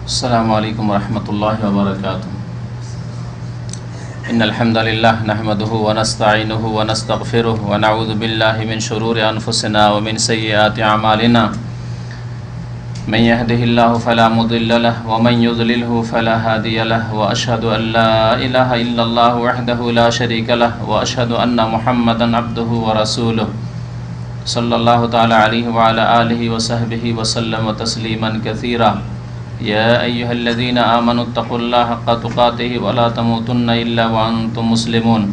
السلام عليكم ورحمة الله وبركاته. إن الحمد لله نحمده ونستعينه ونستغفره ونعوذ بالله من شرور أنفسنا ومن سيئات أعمالنا. من يهده الله فلا مضل له ومن يضلله فلا هادي له وأشهد أن لا إله إلا الله وحده لا شريك له وأشهد أن محمدا عبده ورسوله صلى الله تعالى عليه وعلى آله وصحبه وسلم تسليما كثيرا. يا أيها الذين آمنوا اتقوا الله حق تقاته ولا تموتن إلا وأنتم مسلمون.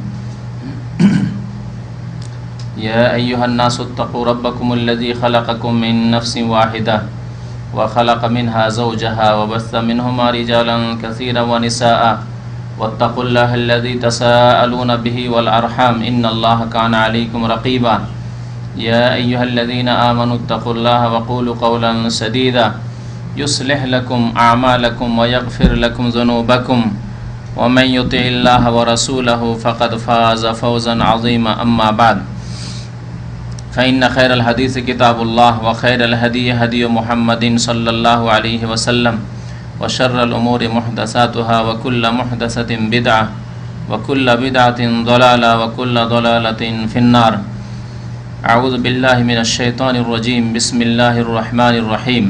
يا أيها الناس اتقوا ربكم الذي خلقكم من نفس واحدة وخلق منها زوجها وبث منهما رجالا كثيرا ونساء واتقوا الله الذي تساءلون به والأرحام إن الله كان عليكم رقيبا. يا أيها الذين آمنوا اتقوا الله وقولوا قولا سديدا يصلح لكم أعمالكم ويغفر لكم ذنوبكم ومن يطع الله ورسوله فقد فاز فوزا عظيما. أما بعد فإن خير الحديث كتاب الله وخير الهدي هدي محمد صلى الله عليه وسلم وشر الأمور محدثاتها وكل محدثة بدعة وكل بدعة ضلالة وكل ضلالة في النار. أعوذ بالله من الشيطان الرجيم. بسم الله الرحمن الرحيم.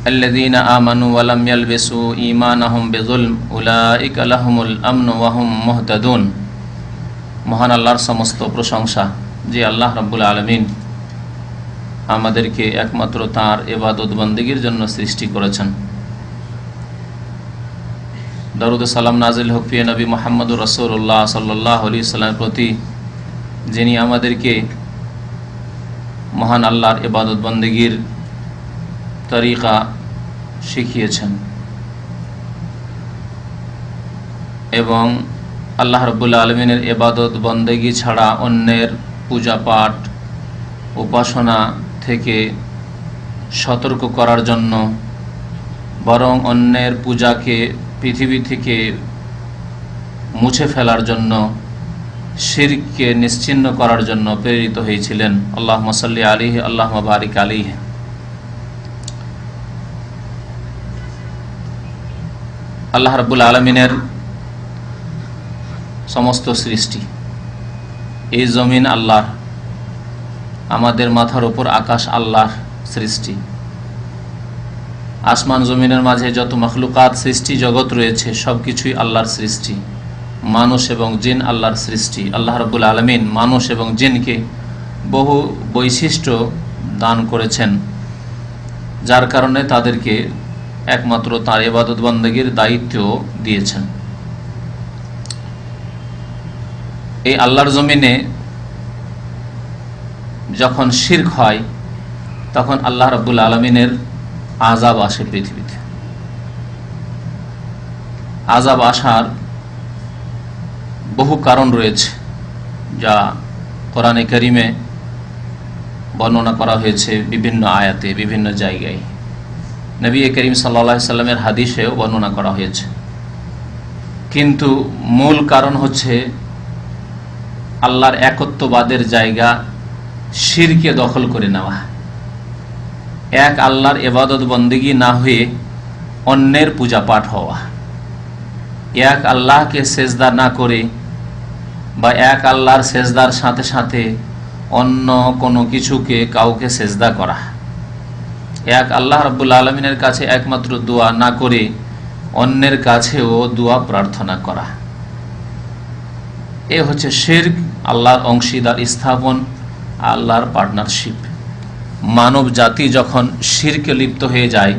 الذين آمنوا ولم يلبسوا إيمانهم بظلم أولئك لهم الأمن وهم مهتدون. মহান আল্লাহর সমস্ত প্রশংসা, যে আল্লাহ রাব্বুল আলামিন আমাদেরকে একমাত্র তাঁর ইবাদত বন্দেগীর জন্য সৃষ্টি করেছেন। দরুদ ও সালাম নাজিল হোক প্রিয় নবী মুহাম্মদুর রাসূলুল্লাহ সাল্লাল্লাহু আলাইহি ওয়াসাল্লামের প্রতি, যিনি আমাদেরকে মহান আল্লাহর ইবাদত বন্দেগীর তরিকা শিখিয়েছেন এবং আল্লাহ রাব্বুল আলামিনের ইবাদত বন্দেগী ছাড়া অন্যের পূজা পাঠ উপাসনা থেকে সতর্ক করার জন্য, বরং অন্যের পূজাকে পৃথিবী থেকে মুছে ফেলার জন্য, শিরককে নিশ্চিহ্ন করার জন্য প্রেরিত হয়েছিলেন। আল্লাহুম্মা সাল্লি আলাইহি আল্লাহুম্মা বারিক আলাইহি। আল্লাহ রাব্বুল আলামিনের সমস্ত সৃষ্টি, এই জমিন আল্লাহর, আমাদের মাথার উপর আকাশ আল্লাহর সৃষ্টি, আসমান জমিনের মাঝে যত মখলুকাত সৃষ্টি জগৎ রয়েছে সব কিছুই আল্লাহর সৃষ্টি। মানুষ এবং জিন আল্লাহর সৃষ্টি। আল্লাহ রাব্বুল আলামিন মানুষ এবং জিনকে বহু বৈশিষ্ট্য দান করেছেন, যার কারণে তাদেরকে একমাত্র তাঁর ইবাদত বন্দেগীর দায়িত্ব দিয়েছেন। এই আল্লাহর জমিনে যখন শিরক হয় তখন আল্লাহ রাব্বুল আলামিনের আযাব আসে পৃথিবীতে। আযাব আসার বহু কারণ রয়েছে, যা কোরআনে কারিমে বর্ণনা করা হয়েছে বিভিন্ন আয়াতে, বিভিন্ন জায়গায়। নবী করিম সাল্লাল্লাহু আলাইহি সাল্লামের হাদিসেও বর্ণনা করা হয়েছে। কিন্তু মূল কারণ হচ্ছে আল্লাহর একত্ববাদের জায়গা শিরকে দখল করে নেওয়া। এক আল্লাহর ইবাদত বন্দেগী না হয়ে অন্যের পূজা পাঠ হওয়া, এক আল্লাহকে সেজদা না করে বা এক আল্লাহর সেজদার সাথে সাথে অন্য কোনো কিছুকে কাউকে সেজদা করা, এক আল্লাহ রাব্বুল আলামিনের কাছে একমাত্র দোয়া না করে অন্যের কাছেও দোয়া প্রার্থনা করা, এ হচ্ছে শিরক, আল্লাহর অংশীদার স্থাপন, আল্লাহর পার্টনারশিপ। মানব জাতি যখন শিরকে লিপ্ত হয়ে যায়,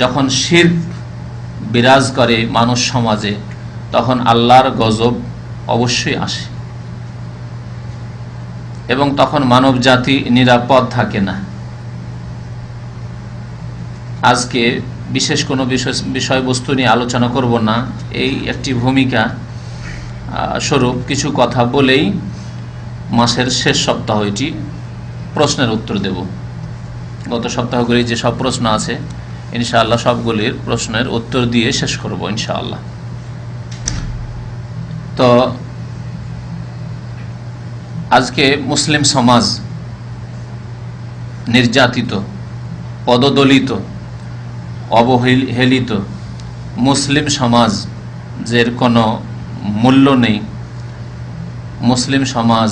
যখন শিরক বিরাজ করে মানুষ সমাজে, তখন আল্লাহর গজব অবশ্যই আসে এবং তখন মানব জাতি নিরাপদ থাকে না। আজকে বিশেষ কোনো বিষয়বস্তু নিয়ে আলোচনা করব না, এই একটি ভূমিকা স্বরূপ কিছু কথা বলেই মাসের শেষ সপ্তাহ এটি প্রশ্নের উত্তর দেব। গত সপ্তাহগুলি যে সব প্রশ্ন আছে ইনশাআল্লাহ সবগুলির প্রশ্নের উত্তর দিয়ে শেষ করব ইনশাআল্লাহ। তো আজকে মুসলিম সমাজ নির্যাতিত, পদদলিত, অবহেলিত মুসলিম সমাজের কোনো মূল্য নেই। মুসলিম সমাজ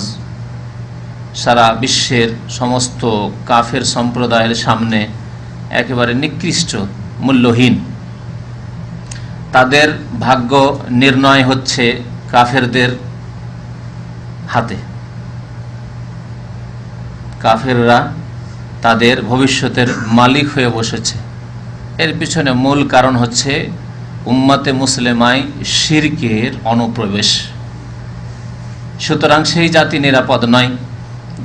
সারা বিশ্বের সমস্ত কাফের সম্প্রদায়ের সামনে একেবারে নিকৃষ্ট, মূল্যহীন। তাদের ভাগ্য নির্ণয় হচ্ছে কাফেরদের হাতে। কাফেররা তাদের ভবিষ্যতের মালিক হয়ে বসেছে। এর পিছনে মূল কারণ হচ্ছে উম্মতে মুসলিমায় শিরকের অনুপ্রবেশ। সুতরাং সেই জাতি নিরাপদ নয়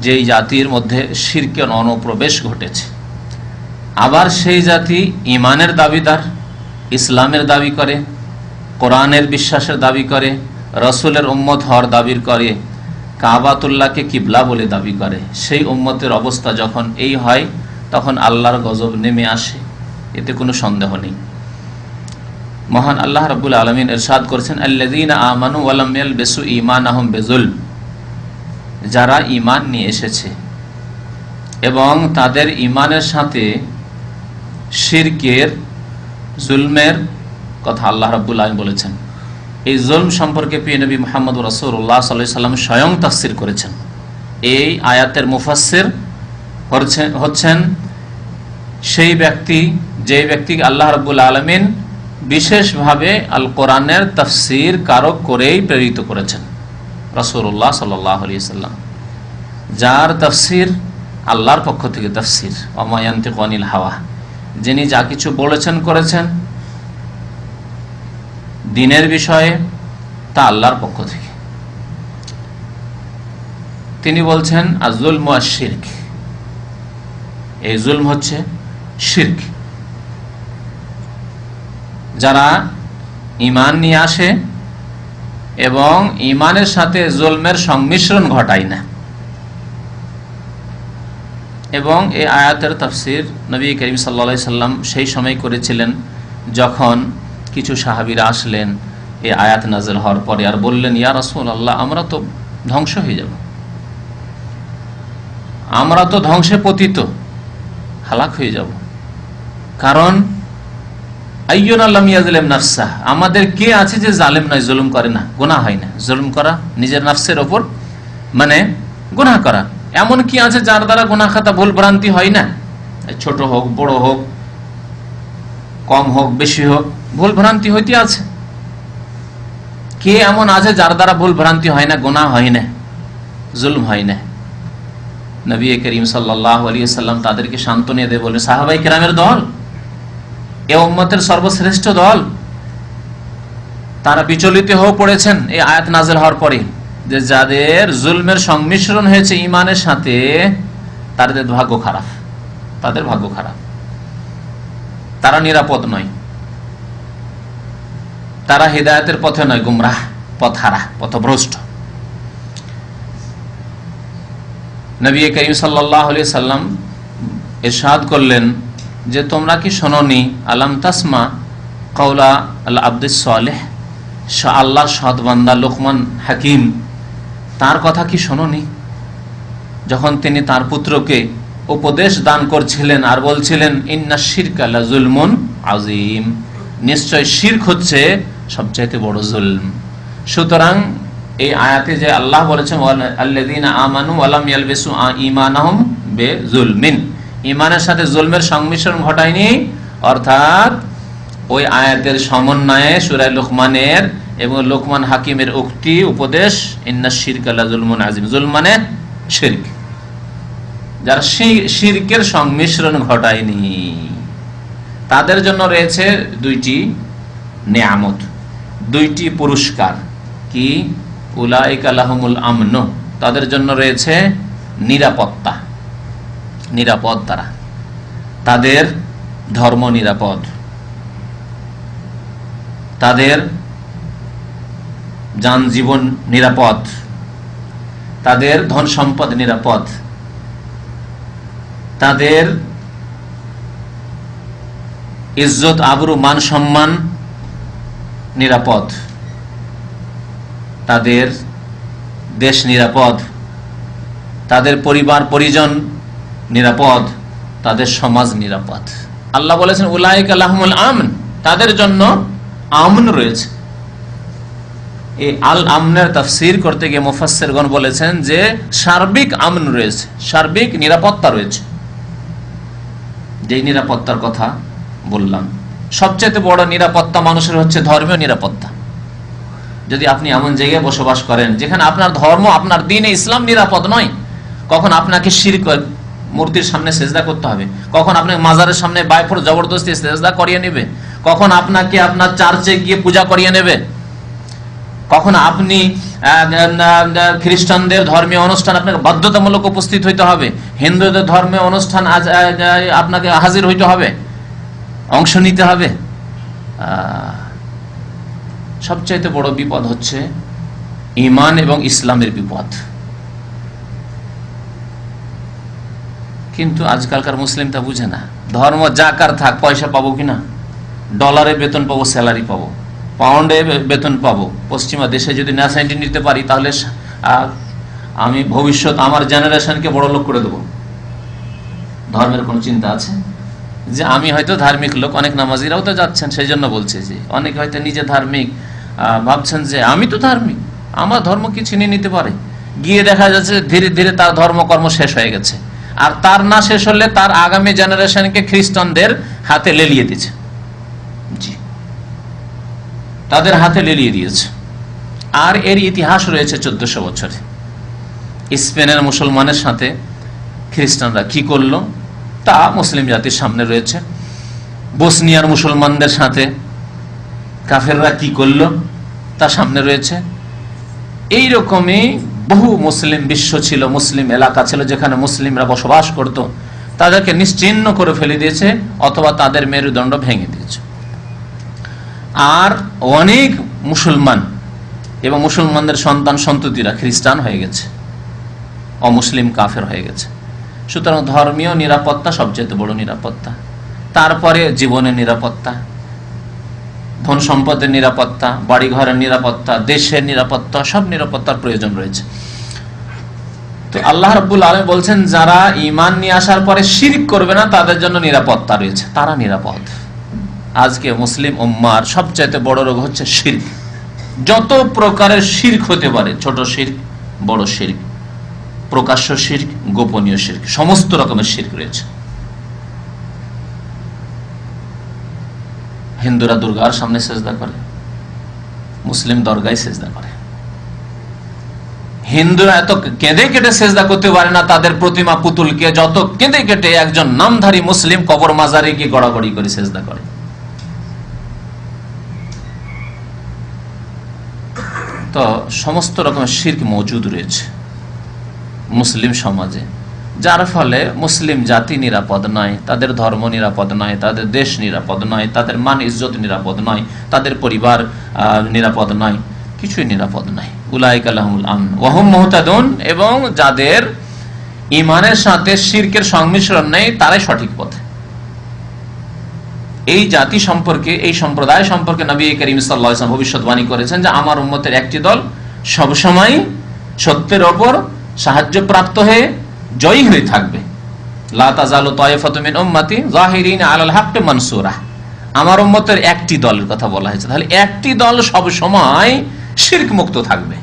যেই জাতির মধ্যে শিরকের অনুপ্রবেশ ঘটেছে। আবার সেই জাতি ঈমানের দাবিদার, ইসলামের দাবি করে, কোরআনের বিশ্বাসের দাবি করে, রসুলের উম্মত হওয়ার দাবি করে, কাবাতুল্লাহকে কিবলা বলে দাবি করে। সেই উম্মতের অবস্থা যখন এই হয় তখন আল্লাহর গজব নেমে আসে, এতে কোনো সন্দেহ নেই। মহান আল্লাহ রাব্বুল আলামিন ইরশাদ করেছেন, আল্লাযীনা আমানু ওয়া লাম ইয়ালবিসু ঈমানাহুম বিযুলম, যারা ঈমান নিয়ে এসেছে এবং তাদের ঈমানের সাথে শিরকের, জুলমের কথা আল্লাহ রাব্বুল আলামিন বলেছেন। এই জুলম সম্পর্কে প্রিয় নবী মুহাম্মদ রাসূলুল্লাহ সাল্লাল্লাহু আলাইহি সাল্লাম স্বয়ং তাফসীর করেছেন। এই আয়াতের মুফাসসির হচ্ছেন সেই ব্যক্তি, যে ব্যক্তিকে আল্লাহ রাব্বুল আলামিন বিশেষভাবে আল কোরআনের তাফসীর কারক করেই প্রেরিত করেছেন, রাসূলুল্লাহ সাল্লাল্লাহু আলাইহি সাল্লাম, যার তাফসীর আল্লাহর পক্ষ থেকে তাফসীর। ওয়া মা ইয়ানতিকু আনিল হাওয়া, যিনি যা কিছু বলেছেন করেছেন দ্বীনের বিষয়ে তা আল্লাহর পক্ষ থেকে। তিনি বলছেন আয-যুলমু আশ-শিরক, এই জুলম হচ্ছে শিরক। যারা ঈমান নিয়ে আসে এবং ঈমানের সাথে জুলমের সংমিশ্রণ ঘটায় না। এবং এই আয়াতের তাফসীর নবী করিম সাল্লাল্লাহু আলাইহি সাল্লাম সেই সময় করেছিলেন যখন কিছু সাহাবীরা আসলেন এই আয়াত নাযিল হওয়ার পরে, আর বললেন, ইয়া রাসূলুল্লাহ, আমরা তো ধ্বংস হয়ে যাব, আমরা তো ধ্বংসে পতিত, হালাক হয়ে যাব। কারণ আইয়ুনা লাম ইয়াজলিম নাফসাহ, আমাদের কে আছে যে জালেম নয়, জুলুম করে না, গুনাহ হয় না। জুলুম করা নিজের নাফসের ওপর মানে গুনাহ করা, এমন কি আছে যার দ্বারা গুনাহ খাতা ভুল ভ্রান্তি হয় না? ছোট হোক, বড় হোক, কম হোক, বেশি হোক, ভুল ভ্রান্তি হইতে আছে। কে এমন আছে যার দ্বারা ভুল ভ্রান্তি হয় না, গুনাহ হয় না, জুলুম হয় না? নবী করিম সাল্লাল্লাহু আলাইহি ওয়াসাল্লাম তাদেরকে সান্ত্বনা দিয়ে বলেন, সাহাবায়ে কেরামের দল, এ উম্মতের সর্বশ্রেষ্ঠ দল, তারা বিচলিত হয়ে পড়েছেন এই আয়াত নাযিল হওয়ার পরে, যে যাদের জুলমের সংমিশ্রণ হয়েছে ঈমানের সাথে তাদের ভাগ্য খারাপ, তাদের ভাগ্য খারাপ, তারা নিরাপদ নয়, তারা হিদায়াতের পথে নয়, গুমরাহ, পথহারা, পথভ্রষ্ট। নবী করিম সাল্লাল্লাহু আলাইহি সাল্লাম ইরশাদ করলেন যে তোমরা কি শোনোনি, আলাম তাসমা কওলা আল আব্দুস সালেহ, আল্লাহর সৎ বান্দা লোকমান হাকিম, তার কথা কি শোনোনি? যখন তিনি তার পুত্রকে উপদেশ দান করছিলেন আর বলছিলেন, ইন্নাশ শিরকা লাযুলমুন আযীম, নিশ্চয় শিরক হচ্ছে সবচাইতে বড় জুলম। সুতরাং এই আয়াতে যে আল্লাহ বলেছেন, আল্লাযীনা আমানু ওয়া লাম ইয়ালবিসু ঈমানাহুম বিযুলমিন, ঈমানের সাথে জুলমের সংমিশ্রণ ঘটায়নি, অর্থাৎ ওই আয়াতের সমন্বয়ে সূরা লুকমানের এবং লোকমান হাকিমের উক্তি উপদেশ, ইন্নাশ শিরকা লাযুলমুন আযীম, জুলম মানে শিরক, যারা শিরকের সংমিশ্রণ ঘটায়নি তাদের জন্য রয়েছে দুইটি নেয়ামত, দুইটি পুরস্কার। কি? উলাইকা লাহুমুল আমন, তাদের জন্য রয়েছে নিরাপত্তা, নিরাপদ তারা, তাদের ধর্ম নিরাপদ, তাদের জান জীবন নিরাপদ, তাদের ধন সম্পদ নিরাপদ, তাদের ইজ্জত আবরু মান সম্মান নিরাপদ, তাদের দেশ নিরাপদ, তাদের পরিবার পরিজন নিরাপদ, তাদের সমাজ নিরাপদ। আল্লাহ বলেছেন উলাইকা লাহুমুল আমন, তাদের জন্য আমন রয়েছে। এই আল আমনের তাফসীর করতে গিয়ে মুফাসসিরগণ বলেছেন যে সার্বিক আমন রয়েছে, সার্বিক নিরাপত্তা রয়েছে। যেই নিরাপত্তার কথা বললাম, সবচেয়ে বড় নিরাপত্তা মানুষের হচ্ছে ধর্মীয় নিরাপত্তা। যদি আপনি এমন জায়গায় বসবাস করেন যেখানে আপনার ধর্ম, আপনার দ্বীন ইসলাম নিরাপদ নয়, কখন আপনাকে শিরক মূর্তির সামনে সেজদা করতে হবে, কখন আপনাকে মাজারের সামনে বাইফোর জবরদস্তি সেজদা করিয়ে নেবে, কখন আপনাকে আপনার চার্চে গিয়ে পূজা করিয়ে নেবে, কখন আপনি খ্রিস্টানদের ধর্মীয় অনুষ্ঠান আপনাকে বাধ্যতামূলক উপস্থিত হইতে হবে, হিন্দুদের ধর্মীয় অনুষ্ঠান আপনাকে হাজির হইতে হবে, অংশ নিতে হবে। সবচাইতে বড় বিপদ হচ্ছে ঈমান এবং ইসলামের বিপদ। কিন্তু আজকালকার মুসলিম তা বুঝে না। ধর্ম যাকার থাক, পয়সা পাবো কিনা, ডলারে বেতন পাবো, স্যালারি পাবো, পাউন্ডে বেতন পাবো, পশ্চিমা দেশে যদি ন্যাশনালিটি নিতে পারি তাহলে আমি ভবিষ্যৎ আমার জেনারেশনকে বড় লোক করে দেবো। ধর্মের কোন চিন্তা আছে? যে আমি হয়তো ধার্মিক লোক, অনেক নামাজিরাও তো যাচ্ছেন, সেই জন্য বলছে যে অনেকে হয়তো নিজে ধার্মিক ভাবছেন যে আমি তো ধার্মিক, আমার ধর্ম কি ছিনিয়ে নিতে পারে। গিয়ে দেখা যাচ্ছে ধীরে ধীরে তার ধর্মকর্ম শেষ হয়ে গেছে, আর তার না শেষ হলে তার আগামী জেনারেশনকে খ্রিস্টানদের হাতে লেলিয়ে দিয়েছে। জি, তাদের হাতে লেলিয়ে দিয়েছে। আর এর ইতিহাস রয়েছে 1400 বছরে। স্পেনের মুসলমানের সাথে খ্রিস্টানরা কি করলো তা মুসলিম জাতির সামনে রয়েছে। বসনিয়ার মুসলমানদের সাথে কাফেররা কি করলো তা সামনে রয়েছে। এই রকমই বহু মুসলিম বিশ্ব ছিল, মুসলিম এলাকা ছিল যেখানে মুসলিমরা বসবাস করত, তাদেরকে নিশ্চিহ্ন করে ফেলে দিয়েছে অথবা তাদের মেরুদণ্ড ভেঙে দিয়েছে। আর অনেক মুসলমান এবং মুসলমানদের সন্তান সন্ততিরা খ্রিস্টান হয়ে গেছে, অমুসলিম কাফের হয়ে গেছে। সুতরাং ধর্মীয় নিরাপত্তা সবচেয়ে বড় নিরাপত্তা। তারপরে জীবনের নিরাপত্তা, ধন সম্পদের নিরাপত্তা, বাড়িঘরের নিরাপত্তা, দেশের নিরাপত্তা, সব নিরাপত্তার প্রয়োজন রয়েছে। তো আল্লাহ রাব্বুল আলামিন বলছেন যারা ঈমান নিয়ে আসার পরে শিরক করবে না তাদের জন্য নিরাপত্তা রয়েছে, তারা নিরাপদ। আজকে মুসলিম উম্মার সবচেয়ে বড় রোগ হচ্ছে শিরক। যত প্রকারের শিরক হতে পারে, ছোট শিরক, বড় শিরক, প্রকাশ্য শিরক, গোপনীয় শিরক, সমস্ত রকমের শিরক রয়েছে। হিন্দুরা দুর্গার সামনে সেজদা করে, মুসলিম দরগায় সেজদা করে। হিন্দুরা এত কেঁদে কেটে সেজদা করতে পারে না তাদের প্রতিমা পুতুলকে, যত কেঁদে কেটে একজন নামধারী মুসলিম কবর মাজারে গিয়ে গড়াগড়ি করে সেজদা করে। তো সমস্ত রকমের শিরক মওজুদ রয়েছে মুসলিম সমাজে, যার ফলে মুসলিম জাতি নিরাপদ নয়, তাদের ধর্ম নিরাপদ নয়, তাদের দেশ নিরাপদ নয়, তাদের মান ইজ্জত নিরাপদ নয়, তাদের পরিবার নিরাপদ নয়, কিছুই নিরাপদ নয়। উলাইকা লাহুমুল আমন ওয়া হুম মুহতাদুন, এবং যাদের ঈমানের সাথে শিরকের সংমিশ্রণ নেই তারাই সঠিক পথে। এই জাতি সম্পর্কে, এই সম্প্রদায় সম্পর্কে নবী করিম সাল্লাল্লাহু আলাইহি ওয়াসাল্লাম ভবিষ্যদ্বাণী করেছেন যে আমার উম্মতের একটি দল সবসময় সত্যের ওপর সাহায্যপ্রাপ্ত হয়ে জয়ী হয়ে থাকবে। লা তাযালু তায়ফাতুম মিন উম্মতি যাহিরিনা আলাল হাক্কি মানসুরা। আমার উম্মতের একটি দলের কথা বলা হয়েছে, তাহলে একটি দল সব সময় শিরক মুক্ত থাকবে,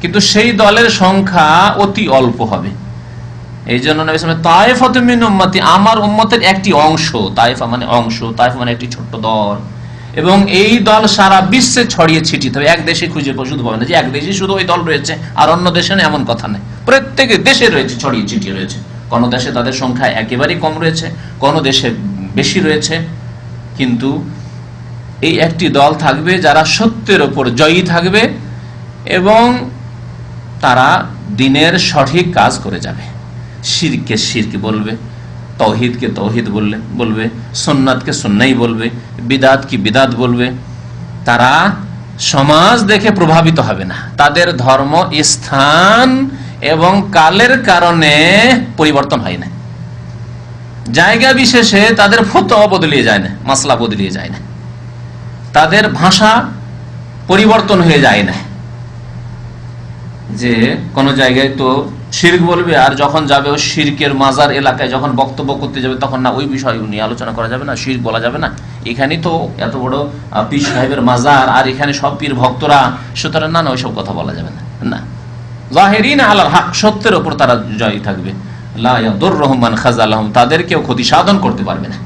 কিন্তু সেই দলের সংখ্যা অতি অল্প হবে। এই জন্য নবী সাল্লাল্লাহু আলাইহি ওয়াসাল্লাম তায়ফাতুম মিন উম্মতি, আমার উম্মতের একটি অংশ, তায়ফা মানে অংশ, তায়ফা মানে একটি ছোট্ট দল, এবং এই দল সারা বিশ্বে ছড়িয়ে ছিটিয়ে থাকবে। এক দেশে খুঁজে শুধু পাবে না যে এক দেশে শুধু ওই দল রয়েছে আর অন্য দেশে না, এমন কথা নেই। প্রত্যেক দেশে রয়েছে, ছড়িয়ে ছিটিয়ে রয়েছে। কোন দেশে তাদের সংখ্যা একেবারেই কম রয়েছে, কোন দেশে বেশি রয়েছে, কিন্তু এই একটি দল থাকবে যারা সত্যের ওপর জয়ী থাকবে এবং তারা দ্বীনের সঠিক কাজ করে যাবে। শিরককে শিরক বলবে, তৌহিদকে তৌহিদ বলবে, সুন্নাতকে সুন্নাই বলবে, বিদাত কি বিদাত বলবে। তারা সমাজ দেখে প্রভাবিত হবে না, তাদের ধর্ম স্থান এবং কালের কারণে পরিবর্তন হয় না, জায়গা বিশেষে তাদের ফতোয়া বদলিয়ে যায় না, মাসলা বদলিয়ে যায় না, তাদের ভাষা পরিবর্তন হয়ে যায় না। যে কোন জায়গায় তো শিরক বলবে, আর যখন যাবে ও শিরকের মাজার এলাকায় যখন বক্তব্য করতে যাবে তখন না ওই বিষয় নিয়ে আলোচনা করা যাবে না, শিরক বলা যাবে না, এখানেই তো এত বড় পীর সাহেবের মাজার আর এখানে সব পীর ভক্তরা, সুতরাং না ওইসব কথা বলা যাবে না। না, জাহিরিন আলাল হক, সত্যের ওপর তারা জয়ী থাকবে। লা ইয়াদুররুহুম মান খাযালাহুম, তাদেরকেও ক্ষতি সাধন করতে পারবে না,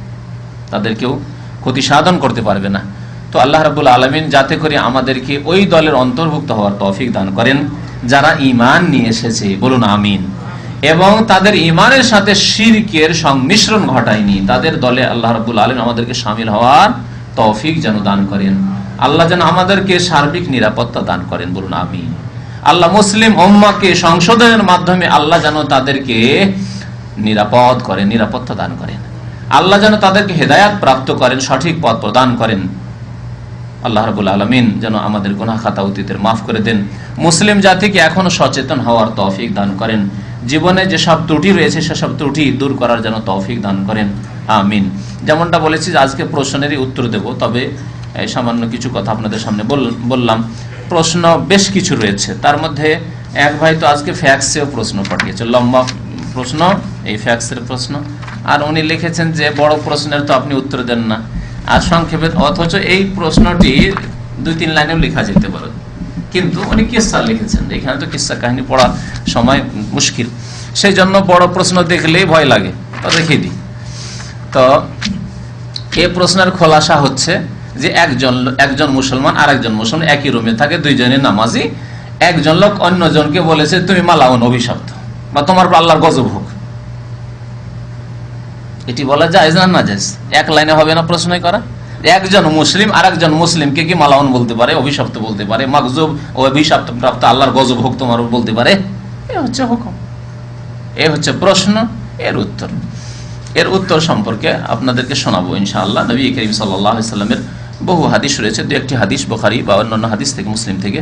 তাদেরকেও ক্ষতি সাধন করতে পারবে না। তো আল্লাহ রাব্বুল আলামিন যাতে করে আমাদেরকে ওই দলের অন্তর্ভুক্ত হওয়ার তৌফিক দান করেন যারা ঈমান নিয়ে এসেছে, বলুন আমিন, এবং তাদের ঈমানের সাথে শিরকের সংমিশ্রণ ঘটায়নি, তাদের দলে আল্লাহ রাব্বুল আলামিন আমাদেরকে শামিল হওয়ার তৌফিক যেন দান করেন। আল্লাহ যেন আমাদেরকে সার্বিক নিরাপত্তা দান করেন, বলুন আমিন। আল্লাহ মুসলিম উম্মাহকে সংশোধনের মাধ্যমে আল্লাহ যেন তাদেরকে নিরাপদ করেন, নিরাপত্তা দান করেন। আল্লাহ যেন তাদেরকে হেদায়াত প্রাপ্ত করেন, সঠিক পথ প্রদান করেন। আল্লাহ রাব্বুল আলামিন যেন আমাদের গুনাহ খাতা অতীতের মাফ করে দেন। মুসলিম জাতিকে এখনো সচেতন হওয়ার তৌফিক দান করেন। জীবনে যেসব ত্রুটি রয়েছে সেসব ত্রুটি দূর করার যেন তৌফিক দান করেন, আমিন। যেমনটা বলেছি আজকে প্রশ্নেরই উত্তর দেব, তবে সামান্য কিছু কথা আপনাদের সামনে বললাম। প্রশ্ন বেশ কিছু রয়েছে, তার মধ্যে এক ভাই তো আজকে ফ্যাক্সেও প্রশ্ন পাঠিয়েছে, লম্বা প্রশ্ন, এই ফ্যাক্সের প্রশ্ন, আর উনি লিখেছেন যে বড় প্রশ্নের তো আপনি উত্তর দেন না, আর সংক্ষেপে, অথচ এই প্রশ্নটি 2-3 লাইনেও লেখা যেতে পারে, কিন্তু উনি কিসসা লিখেছেন, এখানে তো কিসসা কাহিনী পড়ার সময় মুশকিল, সেই জন্য বড় প্রশ্ন দেখলেই ভয় লাগে, তো দেখিয়ে দিই। তো এই প্রশ্নের খোলাসা হচ্ছে যে একজন মুসলমান আর একজন মুসলমান একই রুমে থাকে, দুইজনে নামাজি, একজন লোক অন্যজনকে বলেছে তুমি মালাউন, অভিশপ্ত, বা তোমার আল্লাহর গজব হোক, এটি বলা জায়েজ না নাজায়েজ? এক লাইনে হবে না প্রশ্নই করা? একজন মুসলিম আর একজন মুসলিমকে কি মালাউন বলতে পারে, অভিশপ্ত বলতে পারে, মাগজুব ও অভিশপ্ত প্রাপ্ত আল্লাহর গজব হোক তোমার বলতে পারে? এ হচ্ছে হুকুম, এ হচ্ছে প্রশ্ন, এর উত্তর সম্পর্কে আপনাদেরকে শোনাবো ইনশাআল্লাহ। নবী করিম সাল্লাল্লাহু আলাইহি ওয়াসাল্লামের বহু হাদিস রয়েছে, 2-1টি হাদিস বুখারী বা অন্যান্য হাদিস থেকে, মুসলিম থেকে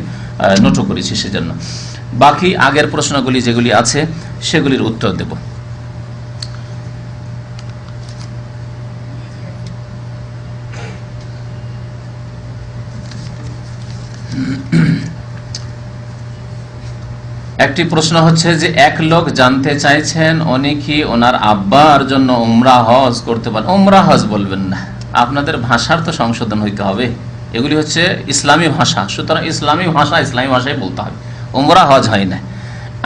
নোটও করেছি, সেজন্য বাকি আগের প্রশ্নগুলি যেগুলি আছে সেগুলির উত্তর দেব। একটি প্রশ্ন হচ্ছে যে এক লোক জানতে চাইছেন উনি কি ওনার আব্বার জন্য উমরা হজ করতে পারেন? উমরা হজ বলবেন না, আপনাদের ভাষার তো সংশোধন হইতে হবে, এগুলি হচ্ছে ইসলামী ভাষা, সুতরাং ইসলামী ভাষায় বলতে হবে, উমরা হজ হয় না।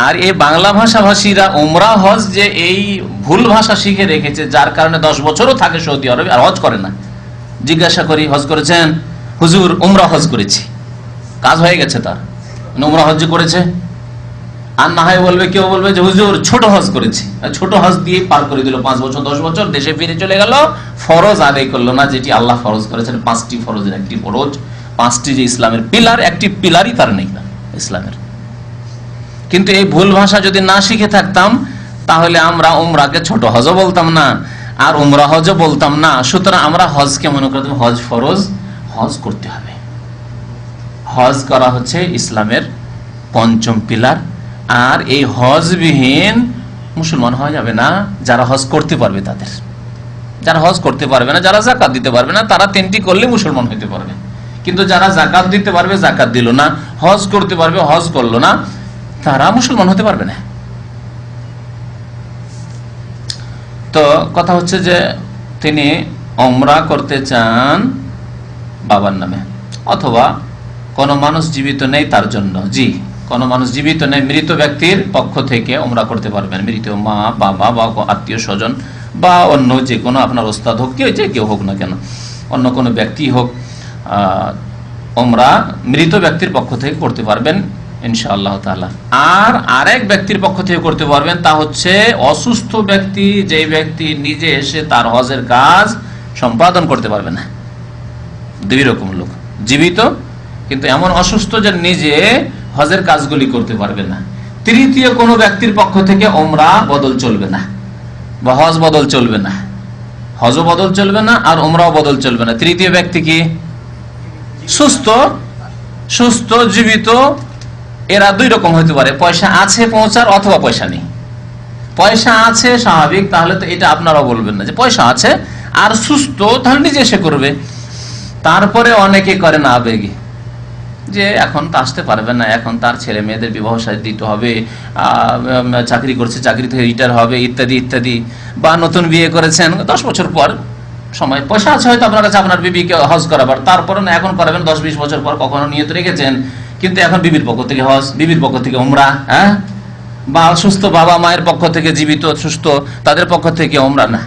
আর এই বাংলা ভাষাভাষীরা উমরা হজ যে এই ভুল ভাষা শিখে রেখেছে, যার কারণে 10 বছরও থাকে সৌদি আরবে আর হজ করে না। জিজ্ঞাসা করি হজ করেছেন? হুজুর উমরা হজ করেছি, কাজ হয়ে গেছে তার, উমরা হজ করেছে। আর না হয় বলবে, কেউ বলবে যে হুজুর ছোট হজ করেছি, ছোট হজ দিয়ে পার করে দিল 5 বছর 10 বছর, দেশে ফিরে চলে গেল, ফরজ আদায় করলো না, যেটি আল্লাহ ফরজ করেছেন, 5টি ফরজের একটি ফরজ, 5টি যে ইসলামের পিলার, একটি পিলারই তার নেই না ইসলামের। কিন্তু এই ভুল ভাষা যদি না শিখে থাকতাম তাহলে আমরা উমরাকে ছোট হজও বলতাম না আর উমরা হজও বলতাম না। সুতরাং আমরা হজকে মনে করতাম হজ ফরজ, হজ করতে হবে। হজ করা হচ্ছে ইসলামের 5ম পিলার, আর এই হজবিহীন মুসলমান হওয়া যাবে না। যারা হজ করতে পারবে তাদের, যারা হজ করতে পারবে না, যারা যাকাত দিতে পারবে না, তারা 3টি করলে মুসলমান হইতে পারবে। কিন্তু যারা যাকাত দিতে পারবে, যাকাত দিল না, হজ করতে পারবে, হজ করলো না, তারা মুসলমান হতে পারবে না। তো কথা হচ্ছে যে তিনি উমরা করতে চান বাবার নামে, অথবা কোনো মানুষ জীবিত নেই তার জন্য। জি, কোনো মানুষ জীবিত নেই, মৃত ব্যক্তির পক্ষ থেকে উমরা করতে পারবেন। মৃত মা, বাবা বা আত্মীয় স্বজন বা অন্য যে কোনো, আপনার ওস্তাদ হোক, কেউ হোক না কেন, অন্য কোনো ব্যক্তি হোক, উমরা মৃত ব্যক্তির পক্ষ থেকে করতে পারবেন ইনশাআল্লাহ তাআলা। আর আরেক ব্যক্তির পক্ষ থেকে করতে পারবেন, তা হচ্ছে অসুস্থ ব্যক্তি, যে ব্যক্তি নিজে এসে তার হজের কাজ সম্পাদন করতে পারবে না। 2 রকম লোক, জীবিত কিন্তু এমন অসুস্থ যে নিজে হজের কাজগুলি করতে পারবে না। 3য় কোনো ব্যক্তির পক্ষ থেকে উমরা বদল চলবে না বা হজ বদল চলবে না, হজও বদল চলবে না আর উমরাও বদল চলবে না। 3য় ব্যক্তি কি? সুস্থ জীবিত, এরা 2 রকম হতে পারে, পয়সা আছে পৌঁছার অথবা পয়সা নেই। পয়সা আছে স্বাভাবিক, তাহলে তো এটা আপনারাও বলবেন না যে পয়সা আছে, আর সুস্থ তাহলে নিজে এসে করবে। তারপরে অনেকে করে না আবেগে, যে এখন তো আসতে পারবে না, এখন তার ছেলে মেয়েদের বিবাহ সাথে দিতে হবে, চাকরি করছে, চাকরি থেকে রিটায়ার হবে, ইত্যাদি ইত্যাদি, বা নতুন বিয়ে করেছেন 10 বছর পর সময়, পয়সা আছে হয়তো আপনার কাছে আপনার বিবিকে হজ করাবার, তারপরে না এখন করাবেন 10-20 বছর পর, কখনো নিয়ত রেখেছেন, কিন্তু এখন বিবির পক্ষ থেকে হজ, বিবির পক্ষ থেকে উমরা, হ্যাঁ, বা সুস্থ বাবা মায়ের পক্ষ থেকে, জীবিত সুস্থ তাদের পক্ষ থেকে উমরা না।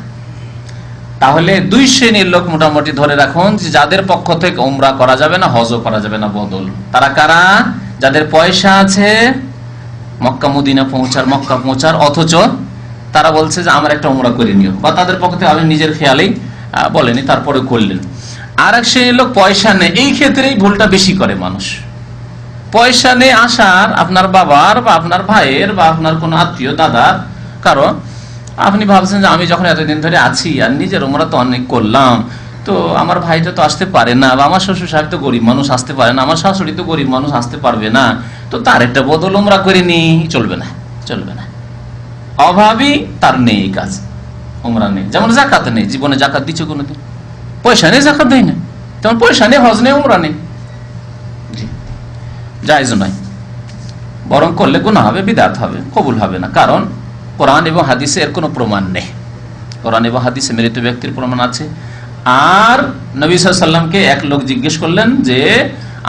তাহলে 2 শ্রেণীর লোক মোটামুটি ধরে রাখুন যে যাদের পক্ষ থেকে উমরা করা যাবে না, হজও করা যাবে না বদল। তারা কারা? যাদের পয়সা আছে মক্কা মদিনা মক্কা পৌঁছার, অথচ তারা বলছে যে আমার একটা উমরা করে নিও, বা তাদের পক্ষ থেকে আমি নিজের খেয়ালেই বলেনি, তারপরে করলেন। আর এক শ্রেণীর লোক পয়সা নেই, এই ক্ষেত্রেই ভুলটা বেশি করে মানুষ। পয়সা নেই আসার, আপনার বাবার বা আপনার ভাইয়ের বা আপনার কোনো আত্মীয় দাদার কারো, আপনি ভাবছেন যে আমি যখন এতদিন ধরে আছি আর নিজের উমরা তো অনেক করলাম, তো আমার ভাইটা তো আসতে পারে না, বা আমার শ্বশুর সাহেব তো গরিব মানুষ আসতে পারে না, আমার শাশুড়ি তো গরিব মানুষ আসতে পারবে না, তো তার একটা বদল উমরা করে নি, চলবে না, চলবে না। অভাবী তার নেই এই কাজ, উমরা নেই। যেমন জাকাত নেই, জীবনে জাকাত দিচ্ছে কোনোদিন? পয়সা নেই, জাকাত দেয় না। তেমন পয়সা নেই, হজ নেই, উমরা নেই, জি, জায়েজ নয়। বরং করলে গুনাহ হবে, বিদআত হবে, কবুল হবে না। কারণ কোরআন এবং হাদিসে এর কোনো প্রমাণ নেই। কোরআন এবং হাদিসে মৃত ব্যক্তির প্রমাণ আছে। আর নবী সাল্লাল্লাহু আলাইহি ওয়াসাল্লামকে এক লোক জিজ্ঞেস করলেন যে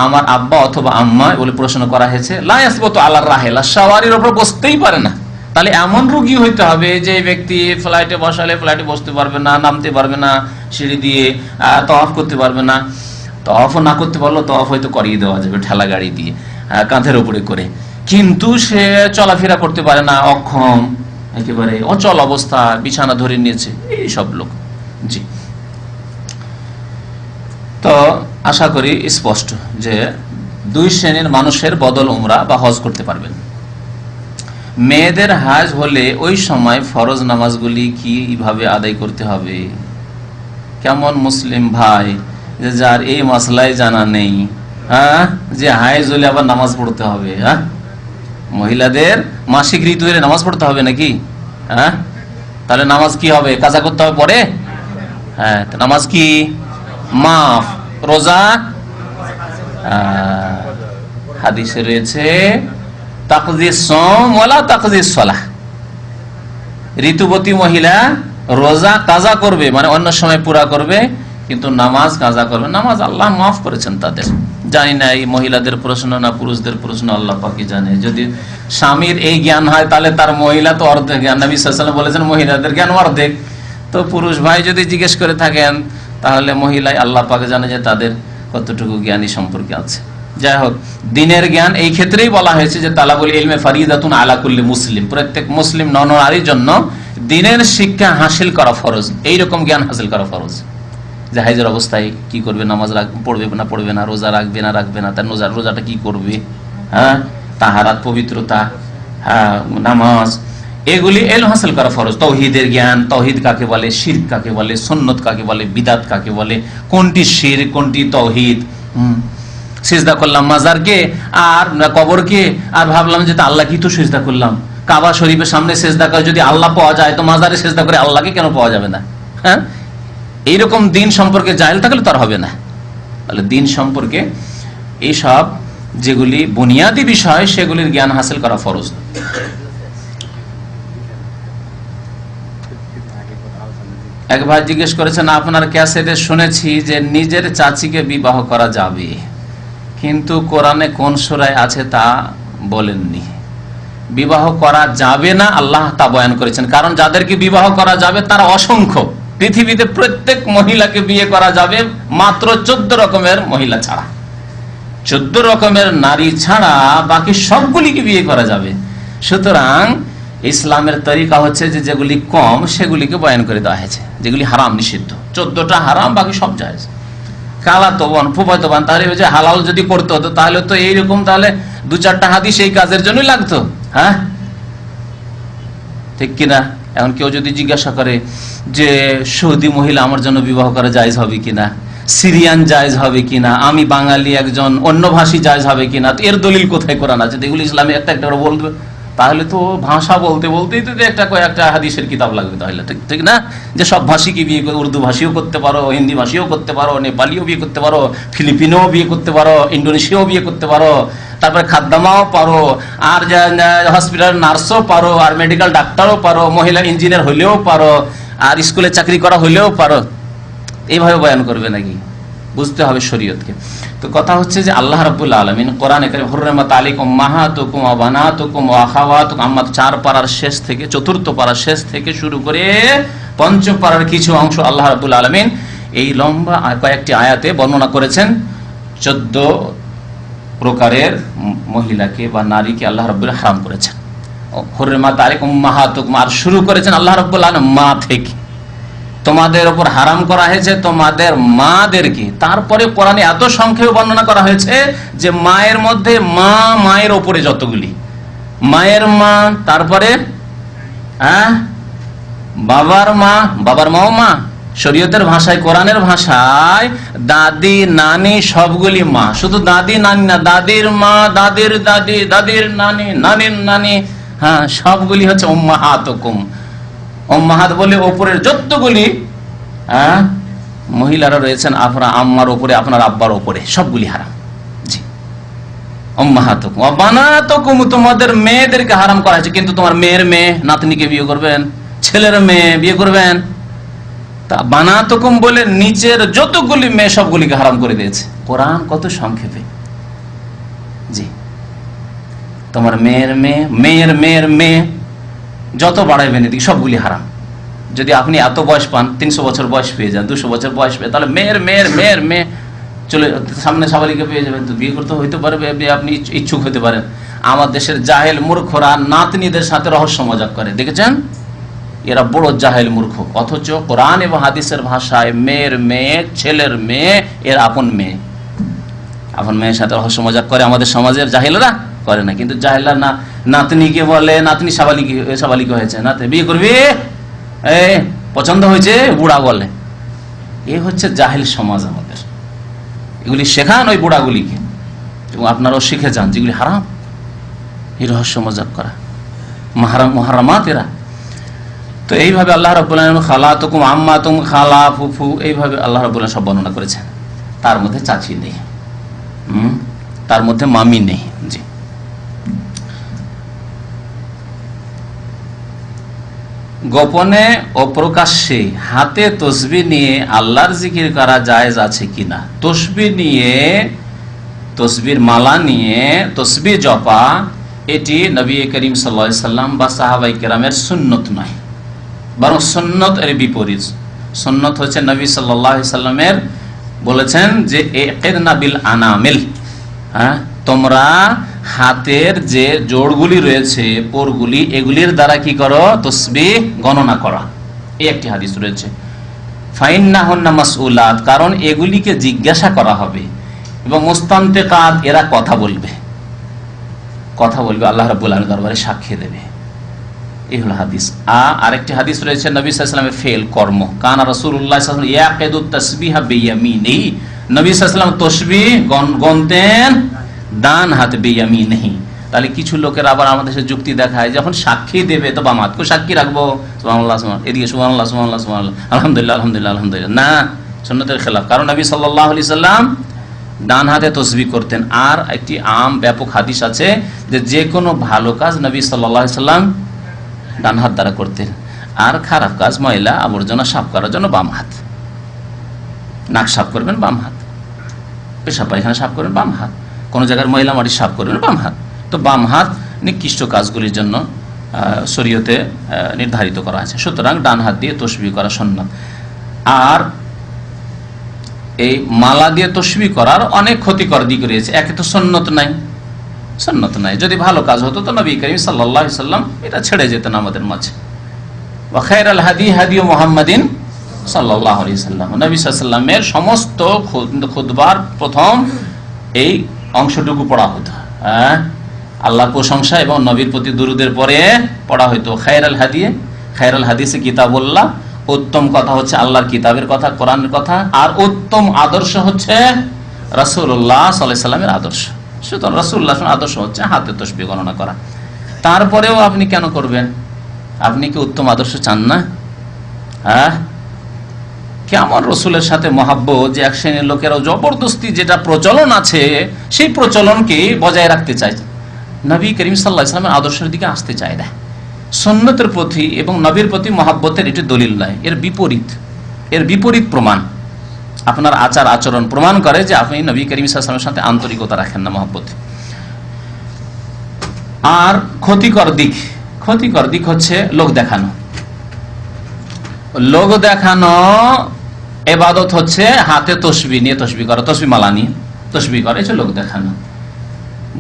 আমার আব্বা অথবা আম্মা বলে প্রশ্ন করা হয়েছে, লা ইয়াসবুতু আলা রাহিলা, সওয়ারির উপর বসতেই পারে না। তাহলে এমন রোগী হইতে হবে যে ব্যক্তি ফ্লাইটে বসালে ফ্লাইটে বসতে পারবে না, নামতে পারবে না সিঁড়ি দিয়ে, তওয়াফ করতে পারবে না। তওয়াফও না করতে পারলো, তওয়াফ হয়তো করিয়ে দেওয়া যাবে ঠেলা গাড়ি দিয়ে, কাঁধের উপরে করে, কিন্তু সে চলাফেরা করতে পারে না, অক্ষম, একেবারে অচল অবস্থা, বিছানা ধরে নিয়েছে, এই সব লোক। জি, তো আশা করি স্পষ্ট যে 2 শ্রেণীর মানুষের বদল উমরা বা হজ করতে পারবেন। মেয়েদের হাজ হলে ওই সময় ফরজ নামাজগুলি কিভাবে আদায় করতে হবে? কেমন মুসলিম ভাই যে যার এই মাসলাই জানা নেই, যে হাইজ হলে আবার নামাজ পড়তে হবে? মহিলাদের মাসিক ঋতু হলে নামাজ পড়তে হবে নাকি? তাহলে নামাজ কি হবে? কাজা করতে হবে পরে? হ্যাঁ, নামাজ কি মাফ, রোজা হাদিসে রয়েছে তাকদিস সওম ওয়ালা তাকদিস সালাহ। ঋতুবতী মহিলা রোজা কাজা করবে, মানে অন্য সময় পুরা করবে, কিন্তু নামাজ কাজা করবে। নামাজ আল্লাহ মাফ করেছেন তাদের। জানি না এই মহিলাদের প্রশ্ন না পুরুষদের প্রশ্ন, আল্লাহ পাকই জানে। যদি স্বামীর এই জ্ঞান হয় তাহলে তার মহিলা তো অর্ধেক জ্ঞান, নবী সাল্লাল্লাহু আলাইহি ওয়াসাল্লাম বলেছেন মহিলাদের জ্ঞান অর্ধেক। তো পুরুষ ভাই যদি জিজ্ঞেস করে থাকেন তাহলে মহিলাই আল্লাহ পাক জানে যে তাদের কতটুকু জ্ঞানী সম্পর্কে আছে। যাই হোক, দিনের জ্ঞান এই ক্ষেত্রেই বলা হয়েছে যে তালাবুল ইলমে ফারিদাতুন আলা কুল্লি মুসলিম, প্রত্যেক মুসলিম নরনারীর জন্য দিনের শিক্ষা হাসিল করা ফরজ, এইরকম জ্ঞান হাসিল করা ফরজ। যে হাইজের অবস্থায় কি করবে, নামাজ পড়বে না পড়বে না, রোজা রাখবে না রাখবে না, তার রোজাটা কি করবে, তাহারাত, পবিত্রতা, নামাজ, এগুলি এলম হাসিল করা ফরজ। তৌহিদের জ্ঞান, তৌহিদ কাকে বলে, শিরক কাকে বলে, সুন্নত কাকে বলে, বিদাত কাকে বলে, কোনটি শিরক কোনটি তৌহিদ। সিজদা করলাম মাজারকে আর কবরকে, আর ভাবলাম যে আল্লাহ কি তো সিজদা করলাম। কাবা শরীফের সামনে সিজদা করে যদি আল্লাহ পাওয়া যায়, তো মাজারে সিজদা করে আল্লাহকে কেন পাওয়া যাবে না? হ্যাঁ, এইরকম দিন সম্পর্কে জাহেল থাকলে তার হবে না। তাহলে দিন সম্পর্কে এইসব যেগুলি বুনিয়াদী বিষয়, সেগুলির জ্ঞান হাসিল করা ফরজ। এক ভাই জিজ্ঞেস করেছেন, আপনার ক্যাসেটে শুনেছি যে নিজের চাচিকে বিবাহ করা যাবে, কিন্তু কোরআনে কোন সূরায় আছে তা বলেননি। বিবাহ করা যাবে না আল্লাহ তা বয়ান করেছেন, কারণ যাদেরকে বিবাহ করা যাবে তারা অসংখ্য। পৃথিবীতে প্রত্যেক মহিলাকে বিয়ে করা যাবে মাত্র 14 রকমের মহিলা ছাড়া, 14 রকমের নারী ছাড়া বাকি সবগুলিকে বিয়ে করা যাবে। সুতরাং ইসলামের তরিকা হচ্ছে যে যেগুলি কম সেগুলিকে বয়ান করে দেওয়া হয়েছে, যেগুলি হারাম নিষিদ্ধ। 14টা হারাম, বাকি সব জায়েজ। খালাতো বোন, ফুফাতো বোন, তাহলে যে হালাল যদি করতে হতো তাহলে তো এইরকম তাহলে 2-4টা হাদিস এই কাজের জন্যই লাগতো। হ্যাঁ, ঠিক কিনা? এখন কেউ যদি জিজ্ঞাসা করে যে সৌদি মহিলা আমার জন্য বিবাহ করা জায়েজ হবে কিনা, সিরিয়ান জায়েজ হবে কিনা, আমি বাঙালি একজন অন্য ভাষী জায়েজ হবে কিনা, তো এর দলিল কোথায় কোরআন আছে? এগুলি ইসলামে একটা একটা বলবে, তাহলে তো ভাষা বলতে বলতেই তো একটা কয়েকটা হাদিসের কিতাব লাগবে, তাহলে ঠিক ঠিক না? যে সব ভাষীকে বিয়ে করে, উর্দু ভাষীও করতে পারো, হিন্দি ভাষীও করতে পারো, নেপালিও বিয়ে করতে পারো, ফিলিপিনও বিয়ে করতে পারো, ইন্দোনেশিয়াও বিয়ে করতে পারো, তারপরে খাদ্দামাও পারো, আর হসপিটাল নার্সও পারো, আর মেডিকেল ডাক্তারও পারো, মহিলা ইঞ্জিনিয়ার হইলেও পারো, আর স্কুলে চাকরি করা হইলেও পারো। এইভাবে বয়ান করবে নাকি? বুঝতে হবে শরীয়তকে। তো কথা হচ্ছে যে আল্লাহ রাব্বুল আলামিন কোরআনে কারীম হুররিমাত আলাইকুম উম্মাহাতুকুম ওয়া বানাতুকুম ওয়া আখাওয়াতুকুম, আমরা 4 পারার শেষ থেকে 4র্থ পারার শেষ থেকে শুরু করে 5ম পারার কিছু অংশ আল্লাহ রাব্বুল আলামিন এই লম্বা কয়েকটি আয়াতে বর্ণনা করেছেন। 14 প্রকারের মহিলাকে বা নারীকে আল্লাহ রাব্বুল হারাম করেছেন। হুররিমাত আলাইকুম উম্মাহাতুকুম, আর শুরু করেছেন আল্লাহ রাব্বুল আলামিন মা থেকে, তোমাদের উপর হারাম করা হয়েছে তোমাদের মাদেরকে। তারপরে কোরআনে এত সংক্ষেপে বর্ণনা করা হয়েছে যে মায়ের মধ্যে মা, মায়ের ওপরে যতগুলি মায়ের মা, তারপরে বাবার মা, বাবার মাও মা, শরীয়তের ভাষায় কোরআনের ভাষায় দাদি নানি সবগুলি মা, শুধু দাদি নানি না, দাদির মা, দাদির দাদি, দাদির নানি, নানির নানি, হ্যাঁ সবগুলি হচ্ছে উম্মাহাতুকুম। উম্মাহাত বলে ওপরের যতগুলি মহিলারা রয়েছেন আপনার আম্মার ওপরে, আপনার আব্বার ওপরে, সবগুলি হারাম। জি, উম্মাহাতুকুম ওয়া বানাতুকুম, তোমাদের মেয়েদেরকে হারাম করা হয়েছে, কিন্তু তোমার মেয়ের মেয়ে নাতনিকে বিয়ে করবেন, ছেলের মেয়ে বিয়ে করবেন। তা বানাতুকুম বলে নিচের যতগুলি মেয়ে সবগুলিকে হারাম করে দিয়েছে কোরআন, কত সংক্ষেপে। জি, তোমার মেয়ের মেয়ে, মেয়ের মেয়ের মেয়ে, যত বাড়াইবেন এদিকে সবগুলি হারাম। যদি আপনি এত বয়স পান, 300 বছর বয়স পেয়ে যান, 200 বছর বয়স পেয়ে, তাহলে মেয়ের মেয়ের মেয়ের মেয়ে চলে সামনে সাবালিকে পেয়ে যাবেন, তো বিয়ে করতে হইতে পারবে, আপনি ইচ্ছুক হতে পারেন। আমার দেশের জাহেল মূর্খরা নাতনিদের সাথে রহস্য মজাক করে, দেখেছেন? এরা বড় জাহেল মূর্খ, অথচ কোরআন এবং হাদিসের ভাষায় মেয়ের মেয়ে, ছেলের মেয়ে, এর আপন মেয়ে, আপন মেয়ের সাথে রহস্য মজাক করে। আমাদের সমাজের জাহেলরা করে না, কিন্তু জাহেলরা না নাতনিকে বলে, নাতনি সাবালিকে হয়েছে, নাতনি বিয়ে করবি, পছন্দ হয়েছে, বুড়া বলে। এ হচ্ছে জাহেল সমাজ আমাদের। এগুলি শেখান ওই বুড়াগুলিকে, এবং আপনারাও শিখে যান যেগুলি হারাম। এই রহস্য মজাক করা মুহাররামাত এরা। তো এইভাবে আল্লাহ রাব্বুল আলামিন খালাতুকুম, আম্মাতুকুম, খালা, ফুফু, এইভাবে আল্লাহ রাব্বুল আলামিন সব বর্ণনা করেছেন। তার মধ্যে চাচি নেই, তার মধ্যে মামি নেই। জি, গোপনে ও প্রকাশ্যে হাতে তসবিহ নিয়ে আল্লাহর জিকির করা জায়েজ আছে কিনা? তসবিহ নিয়ে, তসবির মালা নিয়ে তসবিহ জপা, এটি নবী করিম সাল্লাল্লাহু আলাইহি সাল্লাম বা সাহাবায়ে কেরামের সুন্নত নয়, বরং সুন্নত এর বিপরীত। সুন্নত হচ্ছে নবী সাল্লাল্লাহু আলাইহি সাল্লামের বলেছেন যে ইকিরনা বিল আনামিল, তোমরা হাতের যে জোড়গুলি রয়েছে, পোরগুলি, এগুলির দ্বারা কি করো? তসবিহ গণনা করা। এই একটি হাদিস রয়েছে। ফাইন্নাহুন্না মাসউলাত, কারণ এগুলিকে জিজ্ঞাসা করা হবে, এবং মুস্তানতিকাত, এরা কথা বলবে, কথা বলবে, আল্লাহ রাব্বুল আলামিনের দরবারে সাক্ষ্য দেবে। এই হলো হাদিস। আরেকটি হাদিস রয়েছে নবী সাল্লাল্লাহু আলাইহি ওয়াসাল্লামের ফেল, কর্ম। কানা রাসূলুল্লাহ সাল্লাল্লাহু আলাইহি ওয়াসাল্লাম ইয়াকিদুত তাসবিহা বিয়ামিনিহি, নবী সাল্লাল্লাহু আলাইহি ওয়াসাল্লাম তসবিহ গণতেন ডান হাতে বিয়ামিনিহি। তাহলে কিছু লোকের আবার আমাদের দেশে যুক্তি দেখায়, যখন সাক্ষী দেবে তো বাম হাত করে সাক্ষী রাখবো, সুবহানাল্লাহ সুবহানাল্লাহ, এদিকে সুবহানাল্লাহ সুবহানাল্লাহ সুবহানাল্লাহ, আলহামদুলিল্লাহ আলহামদুলিল্লাহ আলহামদুলিল্লাহ, না, সুন্নতের খেলাফ। কারণ নবী সাল্লাল্লাহু আলাইহি ওয়াসাল্লাম ডান হাতে তসবিহ করতেন। আর একটি ব্যাপক হাদিস আছে যে কোনো ভালো কাজ নবী সাল্লাল্লাহু আলাইহি ওয়াসাল্লাম ডান হাত দ্বারা করতেন, আর খারাপ কাজ, ময়লা আবর্জনা সাফ করার জন্য বাম হাত। নাক সাফ করবেন বাম হাত, পেশাব পায়খানা সাফ করবেন বাম হাত, কোনো জায়গার ময়লা মাটি সাফ করবেন বাম হাত। তো বাম হাত নিকৃষ্ট কাজগুলির জন্য শরীয়তে নির্ধারিত করা আছে। সুতরাং ডান হাত দিয়ে তসবিহ করা সুন্নাত। আর এই মালা দিয়ে তসবিহ করার অনেক ক্ষতিকর দিক রয়েছে। একে তো সুন্নত নাই, সুন্নত নাই। যদি ভালো কাজ হতো তো নবী করিম সাল্লাল্লাহু আলাইহি ওয়াসাল্লাম এটা ছেড়ে যেতেন আমাদের মাঝে। ওয়া খায়রুল হাদি হাদি মুহাম্মাদিন সাল্লাল্লাহু আলাইহি ওয়াসাল্লাম, নবী সাল্লাল্লাহু আলাইহি ওয়াসাল্লামের সমস্ত খুতবার প্রথম এই অংশটুকু পড়া হতো। আল্লাহর প্রশংসা এবং নবীর প্রতি দুরূদের পরে পড়া হইতো খায়রুল হাদি, খায়রুল হাদিসে কিতাবুল্লাহ, উত্তম কথা হচ্ছে আল্লাহর কিতাবের কথা, কোরআনের কথা, আর উত্তম আদর্শ হচ্ছে রাসূলুল্লাহ সাল্লাল্লাহু আলাইহি ওয়াসাল্লামের আদর্শ। সুতরাং রাসূলুল্লাহর আদর্শ হচ্ছে হাতে তসবিহ গণনা করা। তারপরেও আপনি কেন করবেন? আপনি কি উত্তম আদর্শ চান না? হ্যাঁ, কেমন রসুলের সাথে মহাব্বত যে এক শ্রেণীর লোকেরাও জবরদস্তি যেটা প্রচলন আছে সেই প্রচলনকে বজায় রাখতে চায়, নবী করিম সাল্লাল্লাহু আলাইহি ওয়াসাল্লামের আদর্শের দিকে আসতে চায় না। সুন্নতের প্রতি এবং নবীর প্রতি মহাব্বতের এটি দলিল নয়, এর বিপরীত প্রমাণ। আপনার আচার আচরণ প্রমাণ করে যে আপনি নবী করিম সাল্লাল্লাহু আলাইহি ওয়াসাল্লামের সাথে আন্তরিকতা রাখেন না, মহব্বত। আর ক্ষতিকর দিক হচ্ছে লোক দেখানো। ইবাদত হচ্ছে হাতে তসবিহ নিয়ে তসবিহ করা, তসবিহ মালা নিয়ে তসবিহ করে, এটা লোক দেখানো।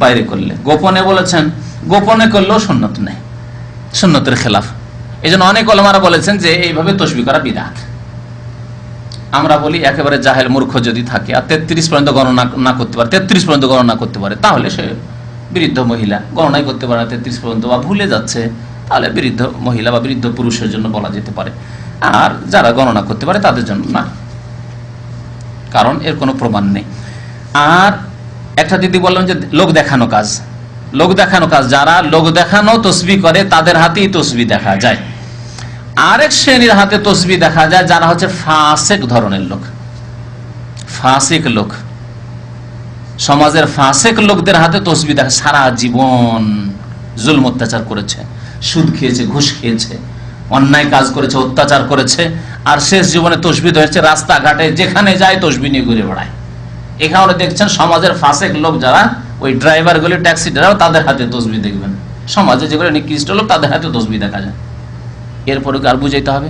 বাইরে করলে, গোপনে বলেছেন, গোপনে করলেও সুন্নত নেই, সুন্নতের খেলাফ। এই জন্য অনেক ওলামারা বলেছেন যে এইভাবে তসবিহ করা বিদআত। আমরা বলি একেবারে জাহেল মূর্খ যদি থাকে আর 33 পর্যন্ত গণনা না করতে পারে, 33 পর্যন্ত গণনা করতে পারে, তাহলে সে বৃদ্ধ মহিলা, গণনাই করতে পারে না 33 পর্যন্ত, বা ভুলে যাচ্ছে, তাহলে বৃদ্ধ মহিলা বা বৃদ্ধ পুরুষের জন্য বলা যেতে পারে। আর যারা গণনা করতে পারে তাদের জন্য না, কারণ এর কোনো প্রমাণ নেই। আর একটা দিদি বললাম যে লোক দেখানো কাজ, যারা লোক দেখানো তসবিহ করে তাদের হাতেই তসবিহ দেখা যায়। আরেক শ্রেণীর হাতে তসবিহ দেখা যায় যারা হচ্ছে ফাসিক ধরনের লোক, সমাজের ফাসিক লোকদের হাতে তসবিহ দেখা। সারা জীবন জুলম অত্যাচার করেছে, সুদ খেয়েছে, ঘুষ খেয়েছে, অন্যায় কাজ করেছে, অত্যাচার করেছে, আর শেষ জীবনে তসবিহ হয়েছে, রাস্তাঘাটে যেখানে যায় তসবিহ নিয়ে ঘুরে বেড়ায়। এখানে দেখছেন সমাজের ফাসিক লোক যারা, ওই ড্রাইভার গুলি, ট্যাক্সি ড্রাইভার, তাদের হাতে তসবিহ দেখবেন। সমাজে যেগুলো নিকৃষ্ট লোক তাদের হাতে তসবিহ দেখা যায়। এরপরে আর বুঝাইতে হবে।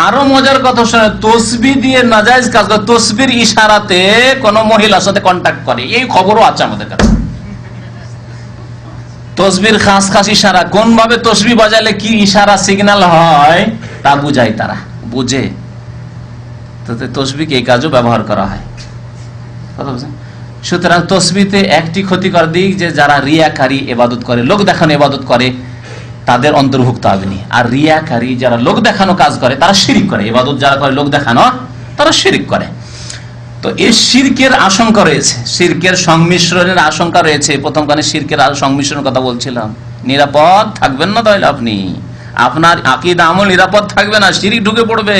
আরো মজার কথা শোনে, তসবিহ দিয়ে নাজায়েজ কাজ করে, তসবির ইশারাতে কোন মহিলার সাথে কন্ট্যাক্ট করে, এই খবরও আছে আমাদের কাছে। তসবির খাস ইশারা, কোন ভাবে তসবিহ বাজালে কি ইশারা সিগন্যাল হয় তা বুঝায়, তারা বুঝে। তসবিহকে এই কাজও ব্যবহার করা হয়। সুতরাং তসবিহতে একটি ক্ষতিকর দিক যে যারা রিয়াকারী ইবাদত করে, লোক দেখানো ইবাদত করে, তাদের অন্তর্ভুক্ত হবেনি। আর রিয়াকারী যারা লোক দেখানো কাজ করে তারা শিরক করে, ইবাদত যারা করে লোক দেখানো তারা শিরক করে। তো এই শিরকের আশঙ্কা রয়েছে, শিরকের সংমিশ্রণের আশঙ্কা রয়েছে। প্রথমখানে শিরকের সংমিশ্রণের কথা বলছিলাম। নিরাপদ থাকবেন না, তাহলে আপনার আকীদা আমল নিরাপদ থাকবে না, শিরক ঢুকে পড়বে,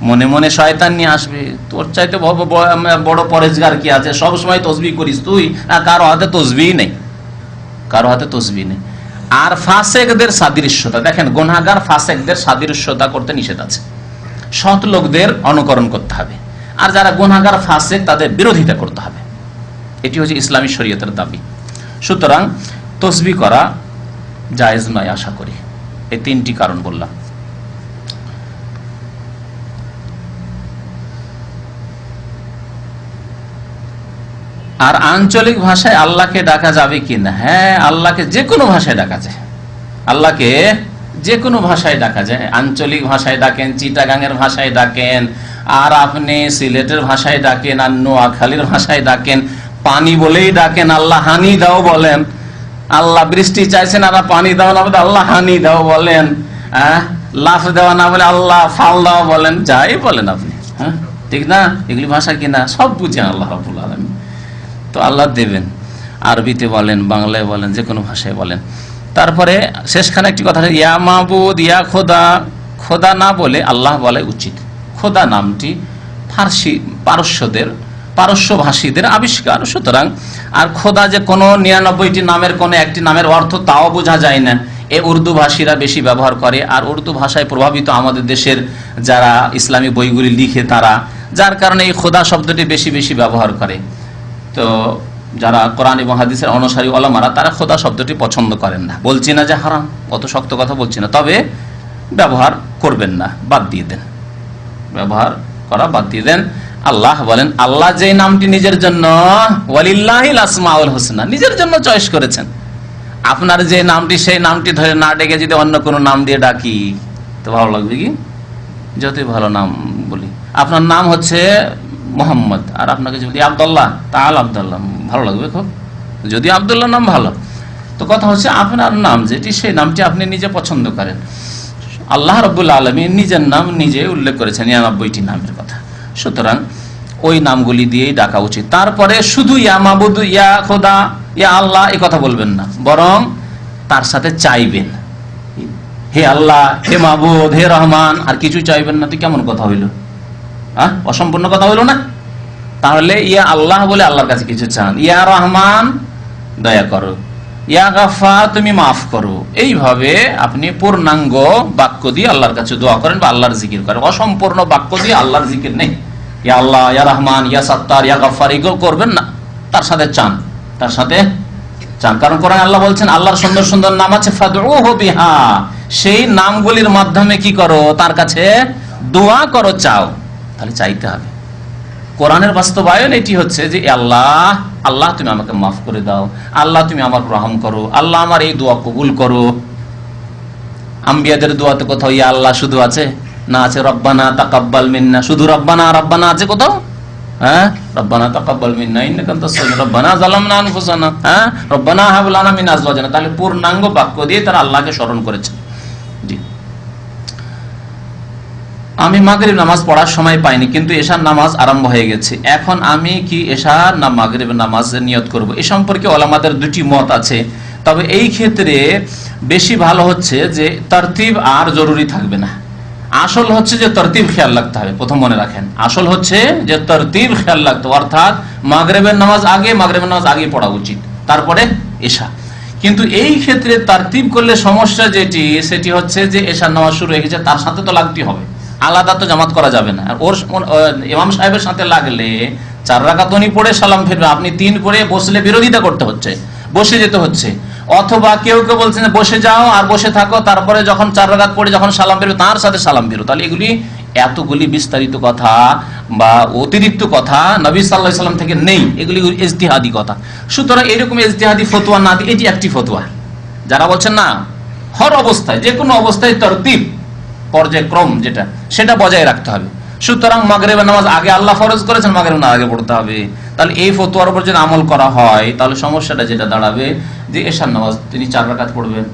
মনে মনে শয়তান নিয়ে আসবে, তোর চাইতে বড় পরেজগার কি আছে, সবসময় তসবিহ করিস তুই, কারো হাতে তসবিহ নেই। আর ফাসেকদের সাদৃশ্যতা দেখেন, গুনাহগার ফাসেকদের সাদৃশ্যতা করতে নিষেধ আছে। সৎ লোকদের অনুকরণ করতে হবে, আর যারা গুনাহগার ফাসেক তাদের বিরোধিতা করতে হবে। এটি হচ্ছে ইসলামী শরীয়তের দাবি। সুতরাং তসবিহ করা জায়েজ নয় আশা করি। এই তিনটি কারণ বললাম। আর আঞ্চলিক ভাষায় আল্লাহকে ডাকা যাবে কিনা? হ্যাঁ, আল্লাহকে যে কোনো ভাষায় ডাকা যায়, আল্লাহকে যে কোনো ভাষায় ডাকা যায়। আঞ্চলিক ভাষায় ডাকেন, চিটাগাংয়ের ভাষায় ডাকেন, আর আপনি সিলেটের ভাষায় ডাকেন, আর নোয়াখালীর ভাষায় ডাকেন, পানি বলেই ডাকেন, আল্লাহ হানি দাও বলেন, আল্লাহ বৃষ্টি চাইছেন আর পানি দাও না বলে আল্লাহ হানি দাও বলেন, লাফ দেওয়া না বলে আল্লাহ ফাল দাও বলেন, যাই বলেন আপনি, হ্যাঁ ঠিক না? এগুলি ভাষা কিনা সব বুঝেন আল্লাহ রাব্বুল আলামিন, তো আল্লাহ দেবেন। আরবিতে বলেন, বাংলায় বলেন, যে কোনো ভাষায় বলেন। তারপরে শেষখানে একটি কথা, ইয়া মাবুদ, ইয়া খোদা, খোদা না বলে আল্লাহ বলে উচিত। খোদা নামটি পারস্য ভাষীদের আবিষ্কার, সুতরাং আর খোদা যে কোনো 99টি নামের কোনো একটি নামের অর্থ তাও বোঝা যায় না, এ উর্দু ভাষীরা বেশি ব্যবহার করে। আর উর্দু ভাষায় প্রভাবিত আমাদের দেশের যারা ইসলামী বইগুলি লিখে তারা, যার কারণে এই খোদা শব্দটি বেশি বেশি ব্যবহার করে। তো যারা কোরআন এবং হাদিসের অনুসারী ওলামারা তারা খোদা শব্দটি পছন্দ করেন না। বলছি না যে হারাম, অত শক্ত কথা বলছি না, তবে ব্যবহার করবেন না, বাদ দিয়ে দেন, ব্যবহার করা বাদ দিয়ে দেন। আল্লাহ বলেন, আল্লাহ যে নামটি নিজের জন্য, ওয়ালিল্লাহিল আসমাউল হুসনা, নিজের জন্য চয়েস করেছেন। আপনার যে নামটি সেই নামটি ধরে না ডেকে যদি অন্য কোনো নাম দিয়ে ডাকি তো ভালো লাগবে কি? যতই ভালো নাম বলি, আপনার নাম হচ্ছে মোহাম্মদ, আর আপনাকে যদি আব্দুল্লাহ, তাহলে আব্দুল্লাহ ভালো লাগবে খুব, যদি আব্দুল্লাহ নাম ভালো। তো কথা হচ্ছে আপনার নাম যেটি, সেই নামটি আপনি নিজে পছন্দ করেন। আল্লাহ রাব্বুল আলামিন নিজের নাম নিজে উল্লেখ করেছেন 99টি নামের কথা, সুতরাং ওই নামগুলি দিয়েই ডাকা উচিত। তারপরে শুধু ইয়া মাবুদ, ইয়া খোদা, ইয়া আল্লাহ এই কথা বলবেন না, বরং তার সাথে চাইবেন, হে আল্লাহ, হে মাহবুদ, হে রহমান, আর কিছু চাইবেন না, তো কেমন কথা হইল? অসম্পূর্ণ কথা হইল না? তাহলে ইয়া আল্লাহ বলে আল্লাহর কাছে কিছু চান, ইয়া রহমান দয়া করো, ইয়া গাফফার তুমি মাফ করো, এইভাবে আপনি পূর্ণাঙ্গ বাক্য দিয়ে আল্লাহর কাছে দোয়া করেন বা আল্লাহর জিকির করেন। অসম্পূর্ণ বাক্য দিয়ে আল্লাহর জিকির নেই, ইয়া আল্লাহ, ইয়া রহমান, ইয়া সাত্তার, ইয়া গাফফার, এগুলো করবেন না, তার সাথে চান, তার সাথে চান। কারণ কোরআনে আল্লাহ বলছেন আল্লাহর সুন্দর সুন্দর নাম আছে, ফাদউহু বিহা, সেই নামগুলির মাধ্যমে কি করো? তার কাছে দোয়া করো, চাও। তাহলে চাইতে হবে। কোরআনের বাস্তবায়ন এটি হচ্ছে যে আল্লাহ, আল্লাহ তুমি আমাকে মাফ করে দাও, আল্লাহ তুমি আমার রহম করো, আল্লাহ আমার এই দোয়া কবুল করো। আম্বিয়াদের দোয়াতে কোথাও ইয়া আল্লাহ শুধু আছে? না, আছে রব্বানা তাকাব্বাল মিন্না, শুধু রব্বানা রব্বানা আছে কোথাও? রব্বানা তাকাব্বাল মিন্না ইন্নাকা আনতাস সামিউর, রব্বানা যালামনা আনফুসানা, রব্বানা হাব লানা মিন আজওয়াজিনা। তাহলে পূর্ণাঙ্গ বাক্য দিয়ে তারা আল্লাহকে স্মরণ করেছে। জি, আমি মাগরিব নামাজ পড়ার সময় পাইনি, কিন্তু এশার নামাজ আরম্ভ হয়ে গেছে, এখন আমি কি এশার না মাগরিব নামাজের নিয়ত করব? এ সম্পর্কে ওলামাদের দুটি মত আছে। তবে এই ক্ষেত্রে বেশি ভালো হচ্ছে যে তরতিব আর জরুরি থাকবে না। আসল হচ্ছে যে তরতিব খেয়াল রাখতে হবে। প্রথম মনে রাখেন, আসল হচ্ছে যে তরতিব খেয়াল রাখতে হবে, অর্থাৎ মাগরিবের নামাজ আগে পড়া উচিত, তারপরে এশা। কিন্তু এই ক্ষেত্রে তরতিব করলে সমস্যা যেটি, সেটি হচ্ছে যে এশার নামাজ শুরু হয়ে গেছে, তার সাথে তো লাগতে হবে, আলাদা তো জামাত করা যাবে না। আর ওর ইমাম সাহেবের সাথে লাগলে 4 রাকাত উনি পড়ে সালাম ফিরবে, আপনি 3 পড়ে বসলে বিরোধিতা করতে হচ্ছে, বসে যেতে হচ্ছে। অথবা কেউ কেউ বলছেন বসে যাও আর বসে থাকো, তারপরে যখন 4 রাকাত পড়ে যখন সালাম ফিরবে তার সাথে সালাম ফিরো। তাহলে এতগুলি বিস্তারিত কথা বা অতিরিক্ত কথা নবী সাল্লাল্লাহু আলাইহি ওয়াসাল্লাম থেকে নেই, এগুলি ইজতিহাদি কথা। সুতরাং এরকম ইজতিহাদি ফতোয়া না দিয়ে এটি একটি ফতোয়া। যারা বলছেন না, হর অবস্থায়, যে কোনো অবস্থায় তরতিব, পর্যায়ক্রম যেটা, সেটা বজায় রাখতে হবে। সুতরাং মাগরিবের নামাজ আগে আল্লাহ ফরজ করেছেন, মাগরিবের নামাজ আগে পড়তে হবে। তাহলে এই ফতোয়ার উপর যদি আমল করা হয়, তাহলে সমস্যাটা যেটা দাঁড়াবে যে এশার নামাজ তিনি 4 রাকাত পড়বেন,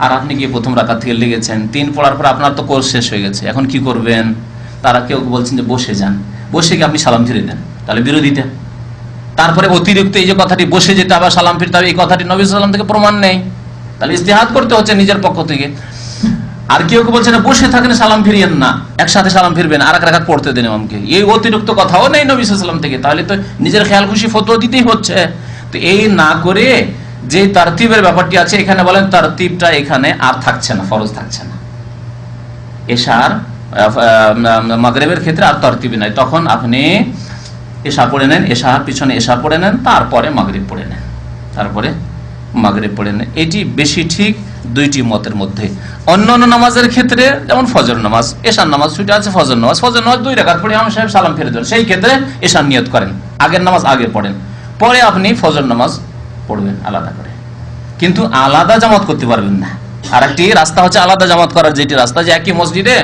আর আপনি গিয়ে প্রথম রাকাত থেকে লেগেছেন, 3 পড়ার পর আপনার তো কোর্স শেষ হয়ে গেছে, এখন কি করবেন? তারা কেউ বলছেন যে বসে যান, বসে গিয়ে আপনি সালাম ফিরে দেন, তাহলে বিরোধিতা। তারপরে অতিরিক্ত এই যে কথাটি বসে যেতে আবার সালাম ফিরতে হবে, এই কথাটি নবী সাল্লাল্লাহু আলাইহি ওয়াসাল্লাম থেকে প্রমাণ নেই, তাহলে ইজতিহাদ করতে হচ্ছে নিজের পক্ষ থেকে। আর কেউ কেউ বলছে না বসে থাকেন সালাম ফিরিয়েন না, একসাথে সালাম ফিরবেন, আর 1 রাকাত পড়তে দেন ইমামকে, এই অতিরিক্ত কথাও নেই নবী সাল্লাল্লাহু আলাইহি ওয়াসাল্লাম থেকে। তাহলে তো নিজের খেয়াল খুশি ফতোয়া দিতেই হচ্ছে। তো এই না করে যে তারতিবের ব্যাপারটি আছে, এখানে বলেন তারতিবটা এখানে আর থাকছে না, ফরজ থাকছে না। এশার মাগরিবের ক্ষেত্রে আর তারতিব নাই, তখন আপনি এশা পড়ে নেন, এশার পিছনে এশা পড়ে নেন, তারপরে মাগরিব পড়ে নেন, তারপরে মাগরিব পড়ে নেন। এটি বেশি ঠিক দুইটি মতের মধ্যে। অন্যান্য নামাজের ক্ষেত্রে যেমন ফজর নামাজ, এশার নামাজ ছুটে আছে, ফজর নামাজ 2 রাকাত পড়ে ইমাম সাহেব সালাম ফিরে দেন, সেই ক্ষেত্রে এশার নিয়ত করেন, আগের নামাজ আগে পড়েন, পরে আপনি ফজর নামাজ পড়বেন আলাদা করে। কিন্তু আলাদা জামাত করতে পারবেন না। আর একটি রাস্তা হচ্ছে আলাদা জামাত করার, যেটি রাস্তা যে একই মসজিদে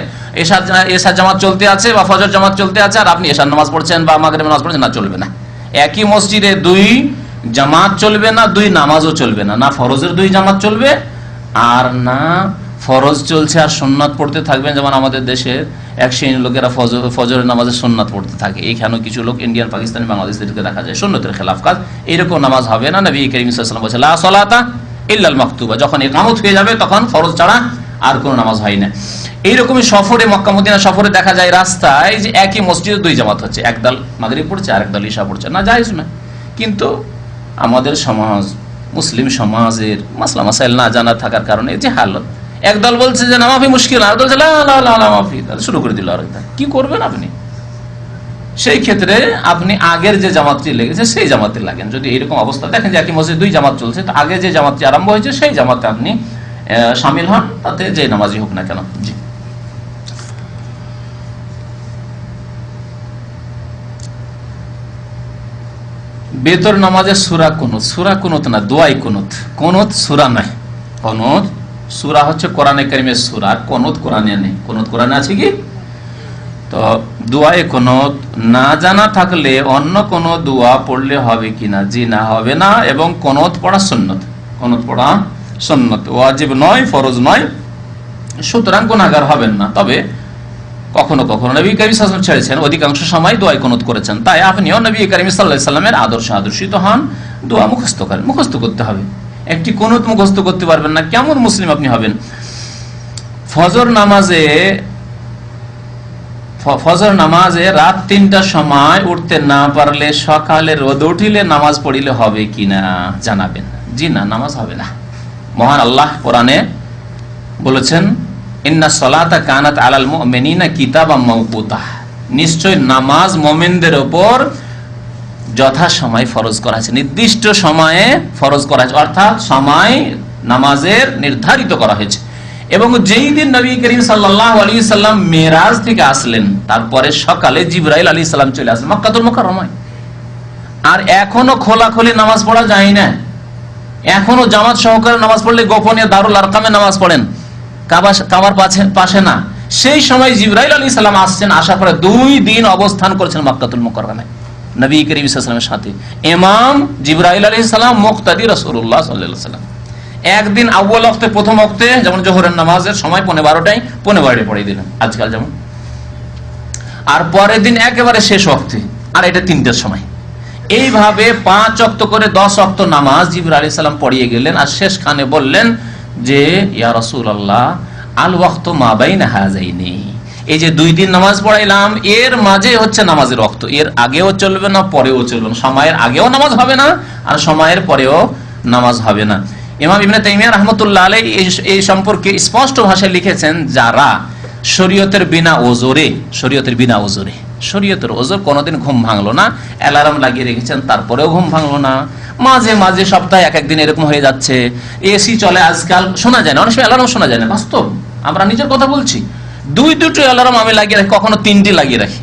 এশার জামাত চলতে আছে বা ফজর জামাত চলতে আছে, আর আপনি এশার নামাজ পড়ছেন বা মাগরিব নামাজ পড়ছেন, না, চলবে না। একই মসজিদে 2 জামাত চলবে না, 2 নামাজও চলবে না, না ফরজের 2 জামাত চলবে, আর না ফরজ চলছে আর সুন্নাত পড়তে থাকবেন। যেমন আমাদের দেশের এক শ্রেণীর লোকেরা ফজরের নামাজের সুন্নাত পড়তে থাকে, এইখানেও কিছু লোক ইন্ডিয়ান, পাকিস্তানি, বাংলাদেশকে দেখা যায় সুন্নতের খেলাফ কাজ, এইরকম নামাজ হবে না। নবী করিম সাল্লাল্লাহু আলাইহি ওয়াসাল্লাম বলেছেন লা সালাতা ইল্লাল মাকতুবা, যখন ইকামত হয়ে যাবে তখন ফরজ ছাড়া আর কোনো নামাজ হয় না। এইরকমই সফরে, মক্কা মদিনা সফরে দেখা যায় রাস্তায় যে একই মসজিদে 2 জামাত হচ্ছে, একদল মাগরিব পড়ছে আর একদল ইশা পড়ছে, না জায়েজ না। কিন্তু আমাদের সমাজ, মুসলিম সমাজের মাসলা মাসাইল না জানা থাকার কারণে যে হালত, একদল বলছে যে নামাফি মুশকিল, আর বলছে লা লা লা লা মাফি, শুরু করে দিল। আর কি করবেন আপনি? সেই ক্ষেত্রে আপনি আগের যে জামাতটি লেগেছে সেই জামাতে লাগেন। যদি এরকম অবস্থা দেখেন যে একই মসজিদে 2 জামাত চলছে, তো আগে যে জামাতটি আরম্ভ হয়েছে সেই জামাতে আপনি শামিল হন, তাতে যে নামাজই হোক না কেন। জি, বেতর নামাজের সূরা কুনুত, সূরা কুনুত না, দোয়াই কুনুত। কুনুত সূরা নয়, কুনুত সূরা হচ্ছে কোরআনে কারীমের সূরা, কুনুত কোরআনে নেই। কুনুত কোরআনে আছে কি? তো দোয়ায়ে কুনুত না জানা থাকলে অন্য কোন দোয়া পড়লে হবে কিনা? জি না, হবে না। এবং কুনুত পড়া সুন্নত, কুনুত পড়া সুন্নত, ওয়াজিব নয়, ফরজ নয়, সুতরাং গুনাহগার হবেন না। তবে কখনো কখনো নবী করিম সাল্লাল্লাহু আলাইহি ওয়াসাল্লাম ছেড়েছেন, অধিকাংশ সময় দোয়ায়ে কুনুত করেছেন। তাই আপনিও নবী করিম সাল্লাল্লাহু আলাইহি ওয়াসাল্লামের আদর্শে আদর্শিত হন, দোয়া মুখস্থ করেন, মুখস্থ করতে হবে। একটি কুনুত মুখস্থ করতে পারবেন না, কেমন মুসলিম আপনি হবেন? ফজর নামাজে রাত 3টার সময় উঠতে না পারলে সকালে রোদ উঠিলে নামাজ পড়িলে হবে কিনা জানাবেন। জি না, নামাজ হবে না। মহান আল্লাহ কোরআনে বলেছেন, ইন্না সলাতা কানাত আলাল মুমিনিনা কিতাবাম মাওকুতা, নিশ্চয় নামাজ মুমিনদের উপর যথা সময় ফরজ করা হয়েছে, নির্দিষ্ট সময়ে ফরজ করা হয়েছে, অর্থাৎ সময় নামাজের নির্ধারিত করা হয়েছে। এবং যেই দিন নবী করিম সাল্লাল্লাহু আলাইহি সাল্লাম মেরাজ থেকে আসলেন, তারপরে সকালে জিবরাইল আলাইহিস সালাম চলে আসলেন মক্কাতুল মুকাররমায়। আর এখনো খোলাখুলি নামাজ পড়া যায় না, এখনো জামাত সহকারে নামাজ পড়লে গোপনে দারুল আরকামে নামাজ পড়েন, কাবার পাশে না। সেই সময় জিবরাইল আলাইহিস সালাম আসছেন, আসার পরে 2 দিন অবস্থান করেছেন মক্কাতুল মুকাররমায় নবী করিম সাল্লাল্লাহু আলাইহি ওয়াসাল্লামের সাথে। ইমাম জিবরাইল আলাইহিস সালাম, মুক্তাদি রাসূলুল্লাহ সাল্লাল্লাহু আলাইহি ওয়াসাল্লাম। একদিন আউয়াল ওয়াক্তে, প্রথম ওয়াক্তে, যেমন জোহরের নামাজের সময় 12:30টায় 12:15 পড়িয়ে দিলেন আজকাল যেমন, আর পরের দিন একেবারে শেষ ওয়াক্তে, আর এটা 3টার সময়। এইভাবে 5 ওয়াক্ত করে 10 ওয়াক্ত নামাজ জিবরাইল আলাইহিস সালাম পড়িয়ে গেলেন। আর শেষখানে বললেন যে ইয়া রাসূলুল্লাহ আল ওয়াক্তু মা বাইনা হাযাইনি, এই যে 2 দিন নামাজ পড়াইলাম এর মাঝে হচ্ছে নামাজের ওয়াক্ত, এর আগেও চলবে না পরেও চলবে না, সময়ের আগেও নামাজ হবে না আর সময়ের পরেও নামাজ হবে না। ইমাম ইবনে তাইমিয়া রাহমাতুল্লাহ আলাইহি এই সম্পর্কে স্পষ্ট ভাষায় লিখেছেন, যারা শরীয়তের বিনা ওজরে, শরীয়তের ওজর কোনোদিন ঘুম ভাঙলো না, অ্যালার্ম লাগিয়ে রেখেছেন তারপরেও ঘুম ভাঙলো না, মাঝে মাঝে সপ্তাহে এক দিন এরকম হয়ে যাচ্ছে, এসি চলে আজকাল, শোনা যায় না, অনেক সময় অ্যালার্ম শোনা যায় না, বাস্তব আমরা নিজের কথা বলছি। 2-2টি অ্যালার্ম আমি লাগিয়ে রাখি, কখনো 3টি লাগিয়ে রাখি,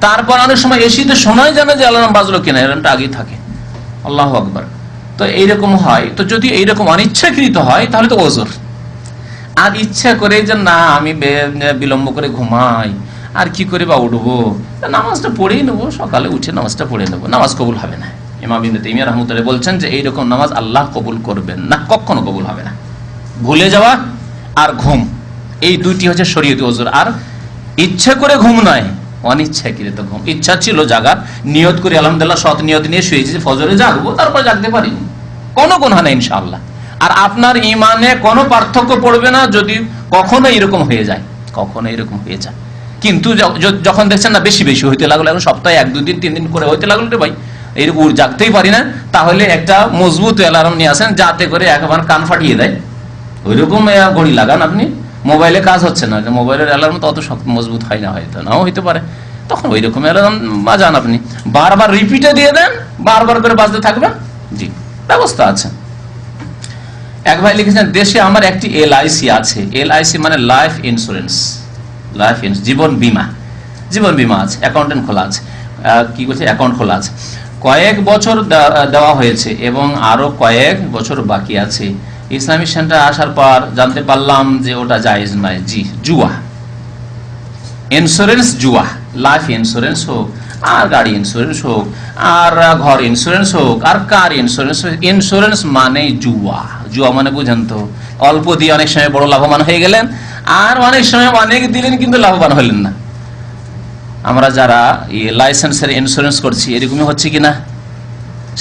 তারপর অনেক সময় এসিতে শোনাই যায় না যে অ্যালার্ম বাজলো কিনা, অ্যালার্মটা আগেই থাকে। আল্লাহু আকবার। তো এইরকম হয়, তো যদি এইরকম অনিচ্ছাকৃত হয় তাহলে তো ওজর। আর ইচ্ছা করে যে না আমি বিলম্ব করে ঘুমাই, আর কি করে বা উঠবো, নামাজটা পড়েই নেবো, সকালে উঠে নামাজটা পড়ে নেবো, নামাজ কবুল হবে না। ইমাম ইবনে তাইমিয়া রাহমাতুল্লাহ বলছেন যে এইরকম নামাজ আল্লাহ কবুল করবেন না, কখনো কবুল হবে না। ভুলে যাওয়া আর ঘুম, এই 2টি হচ্ছে শরীয়তি ওজর। আর ইচ্ছা করে ঘুম নয়, অনিচ্ছাকৃত ঘুম। ইচ্ছা ছিল জাগার, নিয়ত করে আলহামদুলিল্লাহ সৎ নিয়ত নিয়ে শুয়েছি যে ফজরে জাগবো, তারপর জাগতে পারিনি, কোনো গুনাহ নেই ইনশাআল্লাহ। আর আপনার ঈমানে কোনো পার্থক্য পড়বে না যদি কখনো এরকম হয়ে যায়, কিন্তু যখন দেখছেন না বেশি বেশি হইতে লাগলো, এখন সপ্তাহে 1-2 দিন 3 দিন করে হইতে লাগলো রে ভাই, এইরকম জাগতেই পারি না, তাহলে একটা মজবুত অ্যালার্ম নিয়ে আসেন, যাতে করে একবার কান ফাটিয়ে দেয়, ওইরকম ঘড়ি লাগান আপনি। মোবাইলে কাজ হচ্ছে না, মোবাইলের অ্যালার্ম তো অত মজবুত হয় না, হয়তো নাও হইতে পারে, তখন ওই রকম অ্যালার্ম বাজান আপনি, বারবার রিপিটে দিয়ে দেন, বারবার করে বাজতে থাকবেন। জি, ব্যবস্থা আছে। এক ভাই লিখেছেন, দেশে আমার একটি LIC আছে, LIC মানে লাইফ ইন্স্যুরেন্স, জীবন বীমা আছে, অ্যাকাউন্ট খোলা আছে, অ্যাকাউন্ট খোলা আছে, কয়েক বছর দেওয়া হয়েছে এবং আরো কয়েক বছর বাকি আছে। ইসলামিক সেন্টার আসার পর জানতে পারলাম যে ওটা জায়েজ নয়। জি, জুয়া, ইন্স্যুরেন্স জুয়া, লাইফ ইন্স্যুরেন্স হোক আর গাড়ি ইন্স্যুরেন্স হোক আর ঘর ইন্স্যুরেন্স হোক আর কার ইন্স্যুরেন্স, ইন্স্যুরেন্স মানে জুয়া। জুয়া মানে বুঝেন তো, অল্প দিয়ে অনেক সময় বড় লাভবান হয়ে গেলেন, আর অনেক সময় অনেক দিলেন কিন্তু লাভবান হলেন না। আমরা যারা লাইসেন্সের ইন্স্যুরেন্স করছি এরকমই হচ্ছে কিনা?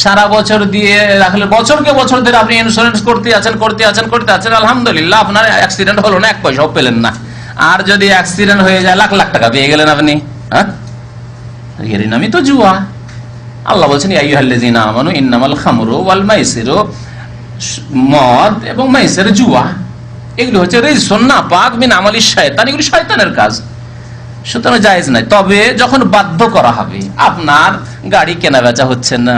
সারা বছর দিয়ে রাখলে বছরকে বছর ধরে আপনি ইন্স্যুরেন্স করতে আছেন, আলহামদুলিল্লাহ আপনার অ্যাক্সিডেন্ট হলো না, 1 পয়সাও পেলেন না। আর যদি অ্যাক্সিডেন্ট হয়ে যায় লাখ লাখ টাকা পেয়ে গেলেন আপনি, হ্যাঁ, এর নামই তো জুয়া। আল্লাহ বলছেন ইয়া আইয়ুহাল্লাযীনা আমানু ইন্নামাল খামরু ওয়াল মাইসিরু, মদ এবং মাইসির জুয়া এগুলো হচ্ছে রিজসুন নাপাক মিন আমালিশ শয়তান, এগুলো শয়তানের কাজ, সুতরাং জায়েজ নাই। তবে যখন বাধ্য করা হবে, আপনার গাড়ি কেনা বেচা হচ্ছে না,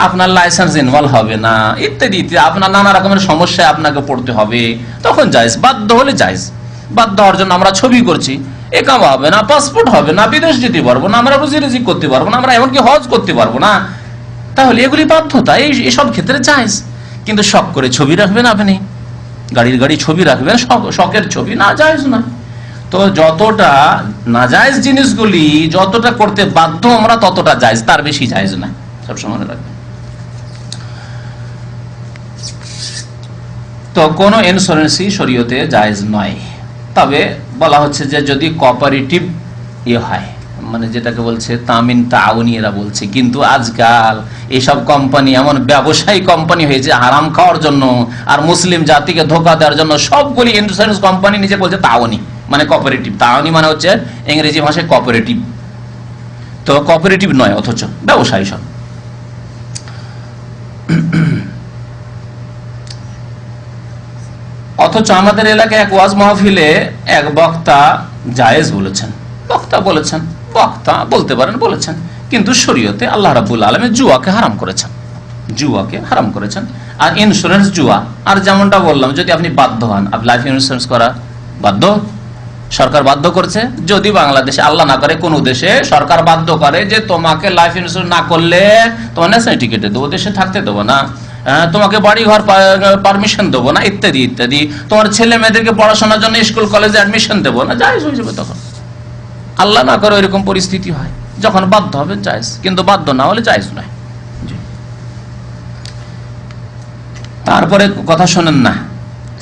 আপনার লাইসেন্স ইনভলভ হবে না, ইত্যাদি ইত্যাদি, আপনার নানা রকমের সমস্যায় আপনাকে পড়তে হবে, তখন জায়েজ। বাধ্য হলে জায়েজ। বাধ্য হওয়ার জন্য আমরা ছবি করছি, একামা হবে না, পাসপোর্ট হবে না, বিদেশ যেতে পারবো না, আমরা রুজি রুজি করতে পারবো না, আমরা এমনকি হজ করতে পারবো না, তাহলে এগুলি বাধ্যতা, এইসব ক্ষেত্রে জায়েজ। কিন্তু শখ করে ছবি রাখবেন আপনি, গাড়ি ছবি রাখবেন, শখের ছবি, না, জায়েজ না। তো যতটা নাজায়েজ জিনিসগুলি যতটা করতে বাধ্য আমরা ততটা জায়েজ, তার বেশি জায়েজ না, সবসময় মনে রাখবেন। তো কোনো ইন্স্যুরেন্সই শরীয়তে জায়েজ নয়। তবে বলা হচ্ছে যে যদি কোঅপারেটিভ হয়, মানে যেটাকে বলছে তামিন তাউনি এরা বলছে। কিন্তু আজকাল এইসব কোম্পানি এমন ব্যবসায়ী কোম্পানি হয়েছে হারাম খাওয়ার জন্য আর মুসলিম জাতিকে ধোঁকা দেওয়ার জন্য। সবগুলি ইন্স্যুরেন্স কোম্পানি নিজে বলছে তাওনি, মানে কোঅপারেটিভ। তাওনি মানে হচ্ছে ইংরেজি ভাষায় কোঅপারেটিভ, তো কোঅপারেটিভ নয় অথচ ব্যবসায়ী সব। অথচ আমাদের এলাকায় এক ওয়াজ মাহফিলে এক বক্তা জায়েজ বলেছেন। বক্তা বলেছেন, বক্তা বলতে পারেন বলেছেন, কিন্তু শরীয়তে আল্লাহ রাব্বুল আলামিন জুয়াকে হারাম করেছেন, জুয়াকে হারাম করেছেন। আর ইন্স্যুরেন্স জুয়া। আর যেমনটা বললাম, যদি আপনি বাধ্য হন, আপনি লাইফ ইন্স্যুরেন্স করা বাধ্য, সরকার বাধ্য করছে। যদি বাংলাদেশে আল্লাহ না করে কোন দেশে সরকার বাধ্য করে যে তোমাকে লাইফ ইন্স্যুরেন্স না করলে তোমার ন্যাশনাল টিকেটে দেবো, দেশে থাকতে দেবো না, তোমাকে বাড়ি ঘর পারমিশন দেবো না, ইত্যাদি ইত্যাদি, তোমার ছেলে মেয়েদেরকে পড়াশোনার জন্য স্কুল কলেজে অ্যাডমিশন দেবো না, জায়েজ হয়ে যাবে। তখন আল্লাহ না করে এরকম পরিস্থিতি হয়, যখন বাধ্য হবে জায়েজ, কিন্তু বাধ্য না হলে জায়েজ নয়। তারপরে কথা শোনেন না,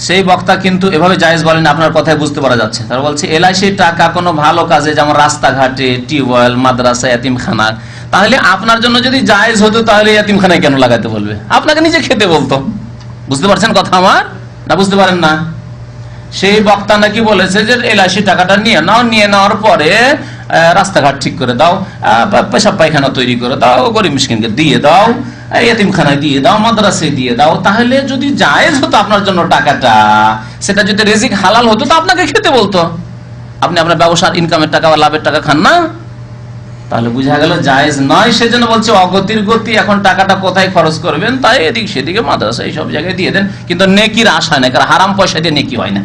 সেই বক্তা কিন্তু এভাবে জায়েজ বলেন, আপনার কথায় বুঝতে পারা যাচ্ছে। তারা বলছে এলআইসির টাকা কোনো ভালো কাজে, যেমন রাস্তাঘাটে, টিউবওয়েল, মাদ্রাসা, এতিমখানা, তাহলে আপনার জন্য যদি জায়েজ হতো তাহলে এতিমখানায় কেন লাগাতে বলবে? আপনাকে নিজে খেতে বলতো। বুঝতে পারছেন কথা আমার, না বুঝতে পারেন না? সেই বক্তা নাকি বলেছে যে এলআইসি টাকাটা নিয়ে নাও, নিয়ে নেওয়ার পরে রাস্তাঘাট ঠিক করে দাও, পেশাব পায়খানা তৈরি করে দাও, গরিব মিসকিনকে দিয়ে দাও, এতিমখানায় দিয়ে দাও, মাদ্রাসায় দিয়ে দাও। তাহলে যদি জায়েজ হতো আপনার জন্য টাকাটা, সেটা যদি রিজিক হালাল হতো তো আপনাকে খেতে বলতো। আপনি আপনার ব্যবসার ইনকামের টাকা বা লাভের টাকা খান না, তাহলে বুঝা গেল জায়েজ নয়। সেজন্য বলছে অগতির গতি, এখন টাকাটা কোথায় খরচ করবেন তাই এদিক সেদিকে মাদ্রাসা এইসব জায়গায় দিয়ে দেন, কিন্তু নেকির আশা নেই, কারণ হারাম পয়সা দিয়ে নেকি হয় না।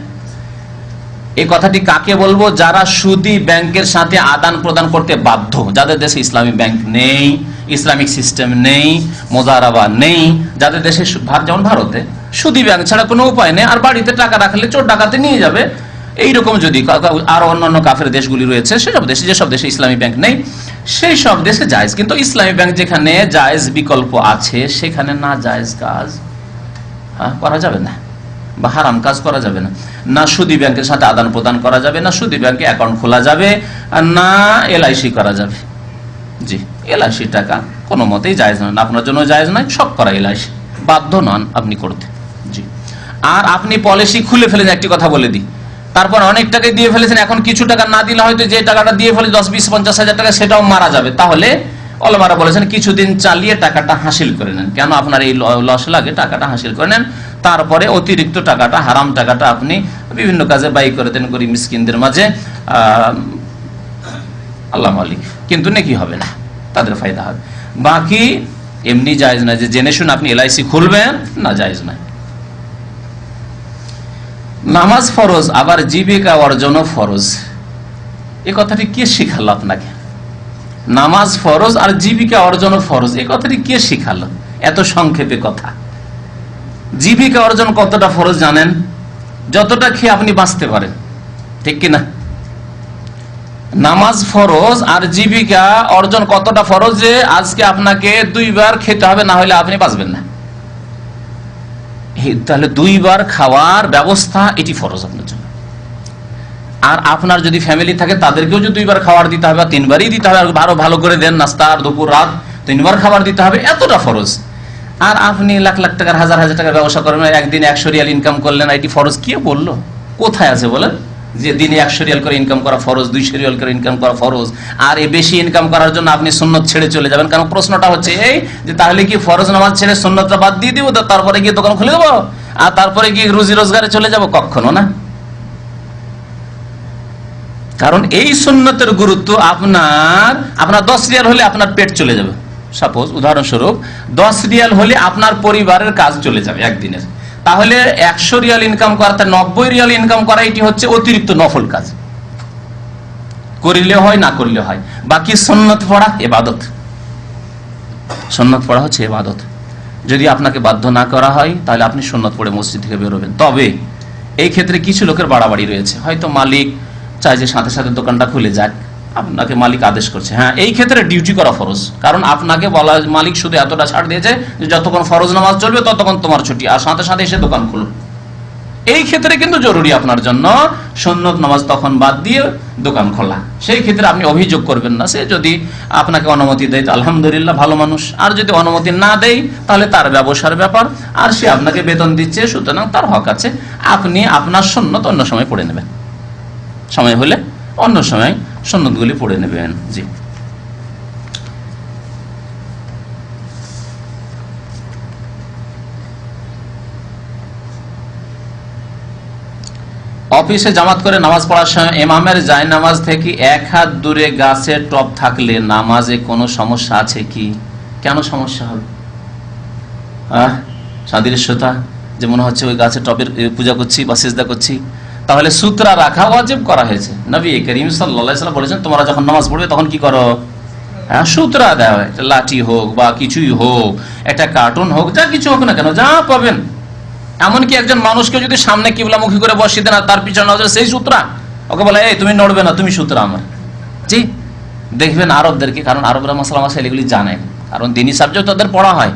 এই কথাটি কাকে বলবো? যারা সুদী ব্যাংকের সাথে আদান প্রদান করতে বাধ্য, যাদের দেশে ইসলামী ব্যাংক নেই, ইসলামিক সিস্টেম নেই, মোজারাবা নেই, যাদের দেশে যেমন ভারতে সুদী ব্যাংক ছাড়া কোনো উপায় নেই, আর বাড়িতে টাকা রাখলে চোর ডাকাতে নিয়ে যাবে, এইরকম যদি আরো অন্যান্য কাফের দেশগুলি রয়েছে, সেসব দেশে, যেসব দেশে ইসলামী ব্যাংক নেই সেই সব দেশে জায়েজ। কিন্তু ইসলামী ব্যাংক যেখানে জায়েজ বিকল্প আছে, সেখানে না জায়েজ কাজ করা যাবে না, বা হারাম কাজ করা যাবে না। না সুদী ব্যাংকের সাথে আদান প্রদান করা যাবে, না সুদী ব্যাংকে অ্যাকাউন্ট খোলা যাবে, আর না এলআইসি করা যাবে। জি, এলআইসি টাকা কোনো মতেই জায়েজ নয়, আপনার জন্য জায়েজ নয়, সব করা এলআইসি, বাধ্য নন আপনি করতে। জি, আর আপনি পলিসি খুলে ফেলেছেন, একটি কথা বলে দিই, তারপর অনেক টাকা দিয়ে ফেলেছেন, এখন কিছু টাকা না দিলে হয়তো যে টাকাটা দিয়ে ফেলে 10, 20, 50 হাজার টাকা, সেটাও মারা যাবে। তাহলে ওলামারা বলেছেন কিছুদিন চালিয়ে টাকাটা হাসিল করে নেন, কেন আপনার এই লস লাগে, টাকাটা হাসিল করে নেন, তারপরে অতিরিক্ত টাকাটা, হারাম টাকাটা আপনি বিভিন্ন কাজে ব্যয় করে দেন গরিব মিসকিনদের মাঝে, আল্লাহ মালিক, কিন্তু নাকি হবে না, তাদের ফায়দা হবে। বাকি এমনি জায়েজ না যে জেনে শুনে আপনি এলআইসি খুলবেন, না জায়েজ নয়। নামাজ ফরজ, আবার জীবিকা অর্জনও ফরজ, এই কথাটি কে শিখালো আপনাকে? নামাজ ফরজ আর জীবিকা অর্জনও ফরজ, এই কথাটি কে শিখালো? এত সংক্ষেপে কথা। জীবিকা অর্জন কতটা ফরজ জানেন? যতটা খেয়ে আপনি বাঁচতে পারেন, ঠিক কিনা? নামাজ ফরজ, আর জীবিকা অর্জন কতটা ফরজ যে আজকে আপনাকে 2 বার খেতে হবে, না হলে আপনি বাঁচবেন না। তাহলে 2 বার খাওয়ার ব্যবস্থা, এটি ফরজ আপনার জন্য। আর আপনার যদি ফ্যামিলি থাকে তাদেরকেও যদি 2 বার খাবার দিতে হবে, 3 বারই দিতে হবে, আরো ভালো করে দেন, নাস্তা আর দুপুর রাত 3 বার খাবার দিতে হবে, এতটা ফরজ। আর আপনি লাখ লাখ টাকার, হাজার হাজার টাকার ব্যবসা করবেন, একদিন 100 রিয়াল ইনকাম করলেন, এটি ফরজ কে বললো? কোথায় আছে বলেন যে দিনে 100 রিয়াল করে ইনকাম করা ফরজ, 200 রিয়াল করে ইনকাম করা ফরজ? আর এই বেশি ইনকাম করার জন্য আপনি সুন্নত ছেড়ে চলে যাবেন। কারণ প্রশ্নটা হচ্ছে এই যে তাহলে কি ফরজ নামাজ ছেড়ে সুন্নতটা বাদ দিয়ে দিব, তারপরে গিয়ে দোকান খুলে দেবো, আর তারপরে গিয়ে রুজি রোজগারে চলে যাব? কখনো না। কারণ এই সুন্নতের গুরুত্ব, আপনার 10 রিয়াল হলে আপনার পেট চলে যাবে, সাপোজ উদাহরণস্বরূপ 10 রিয়াল হলে আপনার পরিবারের কাজ চলে যাবে একদিনের। তাহলে 100 রিয়াল ইনকাম করা, 90 রিয়াল ইনকাম করা, এটি হচ্ছে অতিরিক্ত নফল কাজ, করিলে হয় না করলে হয়। বাকি সুন্নত পড়া ইবাদত, সুন্নত পড়া হচ্ছে ইবাদত। যদি আপনাকে বাধ্য না করা হয় তাহলে আপনি সুন্নত পড়ে মসজিদ থেকে বেরোবেন। তবে এই ক্ষেত্রে কিছু লোকের বাড়াবাড়ি রয়েছে, হয়তো মালিক চাই যে সাথে সাথে দোকানটা খুলে যাক, আপনাকে মালিক আদেশ করছে, হ্যাঁ এই ক্ষেত্রে ডিউটি করা ফরজ। কারণ আপনাকে বলা, মালিক শুধু এতটা ছাড় দিয়েছে যে যতক্ষণ ফরজ নামাজ চলবে ততক্ষণ তোমার ছুটি, আর সাথে সাথে এসে দোকান খুলো, এই ক্ষেত্রে কিন্তু জরুরি আপনার জন্য সুন্নত নামাজ তখন বাদ দিয়ে দোকান খোলা। সেই ক্ষেত্রে আপনি অভিযোগ করবেন না। সে যদি আপনাকে অনুমতি দেয় তো আলহামদুলিল্লাহ, ভালো মানুষ। আর যদি অনুমতি না দেয় তাহলে তার ব্যবসার ব্যাপার, আর সে আপনাকে বেতন দিচ্ছে, সুতরাং তার হক আছে। আপনি আপনার সুন্নত অন্য সময় পড়ে নেবেন, সময় হলে অন্য সময় সুন্নতগুলি পড়ে নেবেন। জি। অফিসে জামাত করে নামাজ পড়ার সময় ইমামের জায়নামাজ থেকে 1 হাত দূরে গাছের টব থাকলে নামাজে কোনো সমস্যা আছে কি? কেন সমস্যা হবে? সাদৃশ্যতা যে মনে হচ্ছে ওই গাছের টবের পূজা করছি বা সিজদা করছি। তাহলে সূত্রা রাখা ওয়াজিব করা হয়েছে। নবী করিম সাল্লাল্লাহু আলাইহি ওয়াসাল্লাম বলেছেন, তোমরা যখন নামাজ পড়বে তখন কি করো? সূত্রা দেওয়া হয়, লাঠি হোক বা কিছুই হোক, একটা কার্টুন হোক, যা কিছু হোক না কেন, যা পাবেন। এমনকি একজন মানুষকে যদি সামনে কিবলামুখী করে বসিয়ে দেন আর তার পিছনে সেই সূত্রা, ওকে বলে এই তুমি নড়বে না, তুমি সূত্রা আমার। জি, দেখবেন আরবদেরকে, কারণ আরবরা মাসালা মাসাইল এগুলি জানে, কারণ দিনী সাবজেক্ট তাদের পড়া হয়।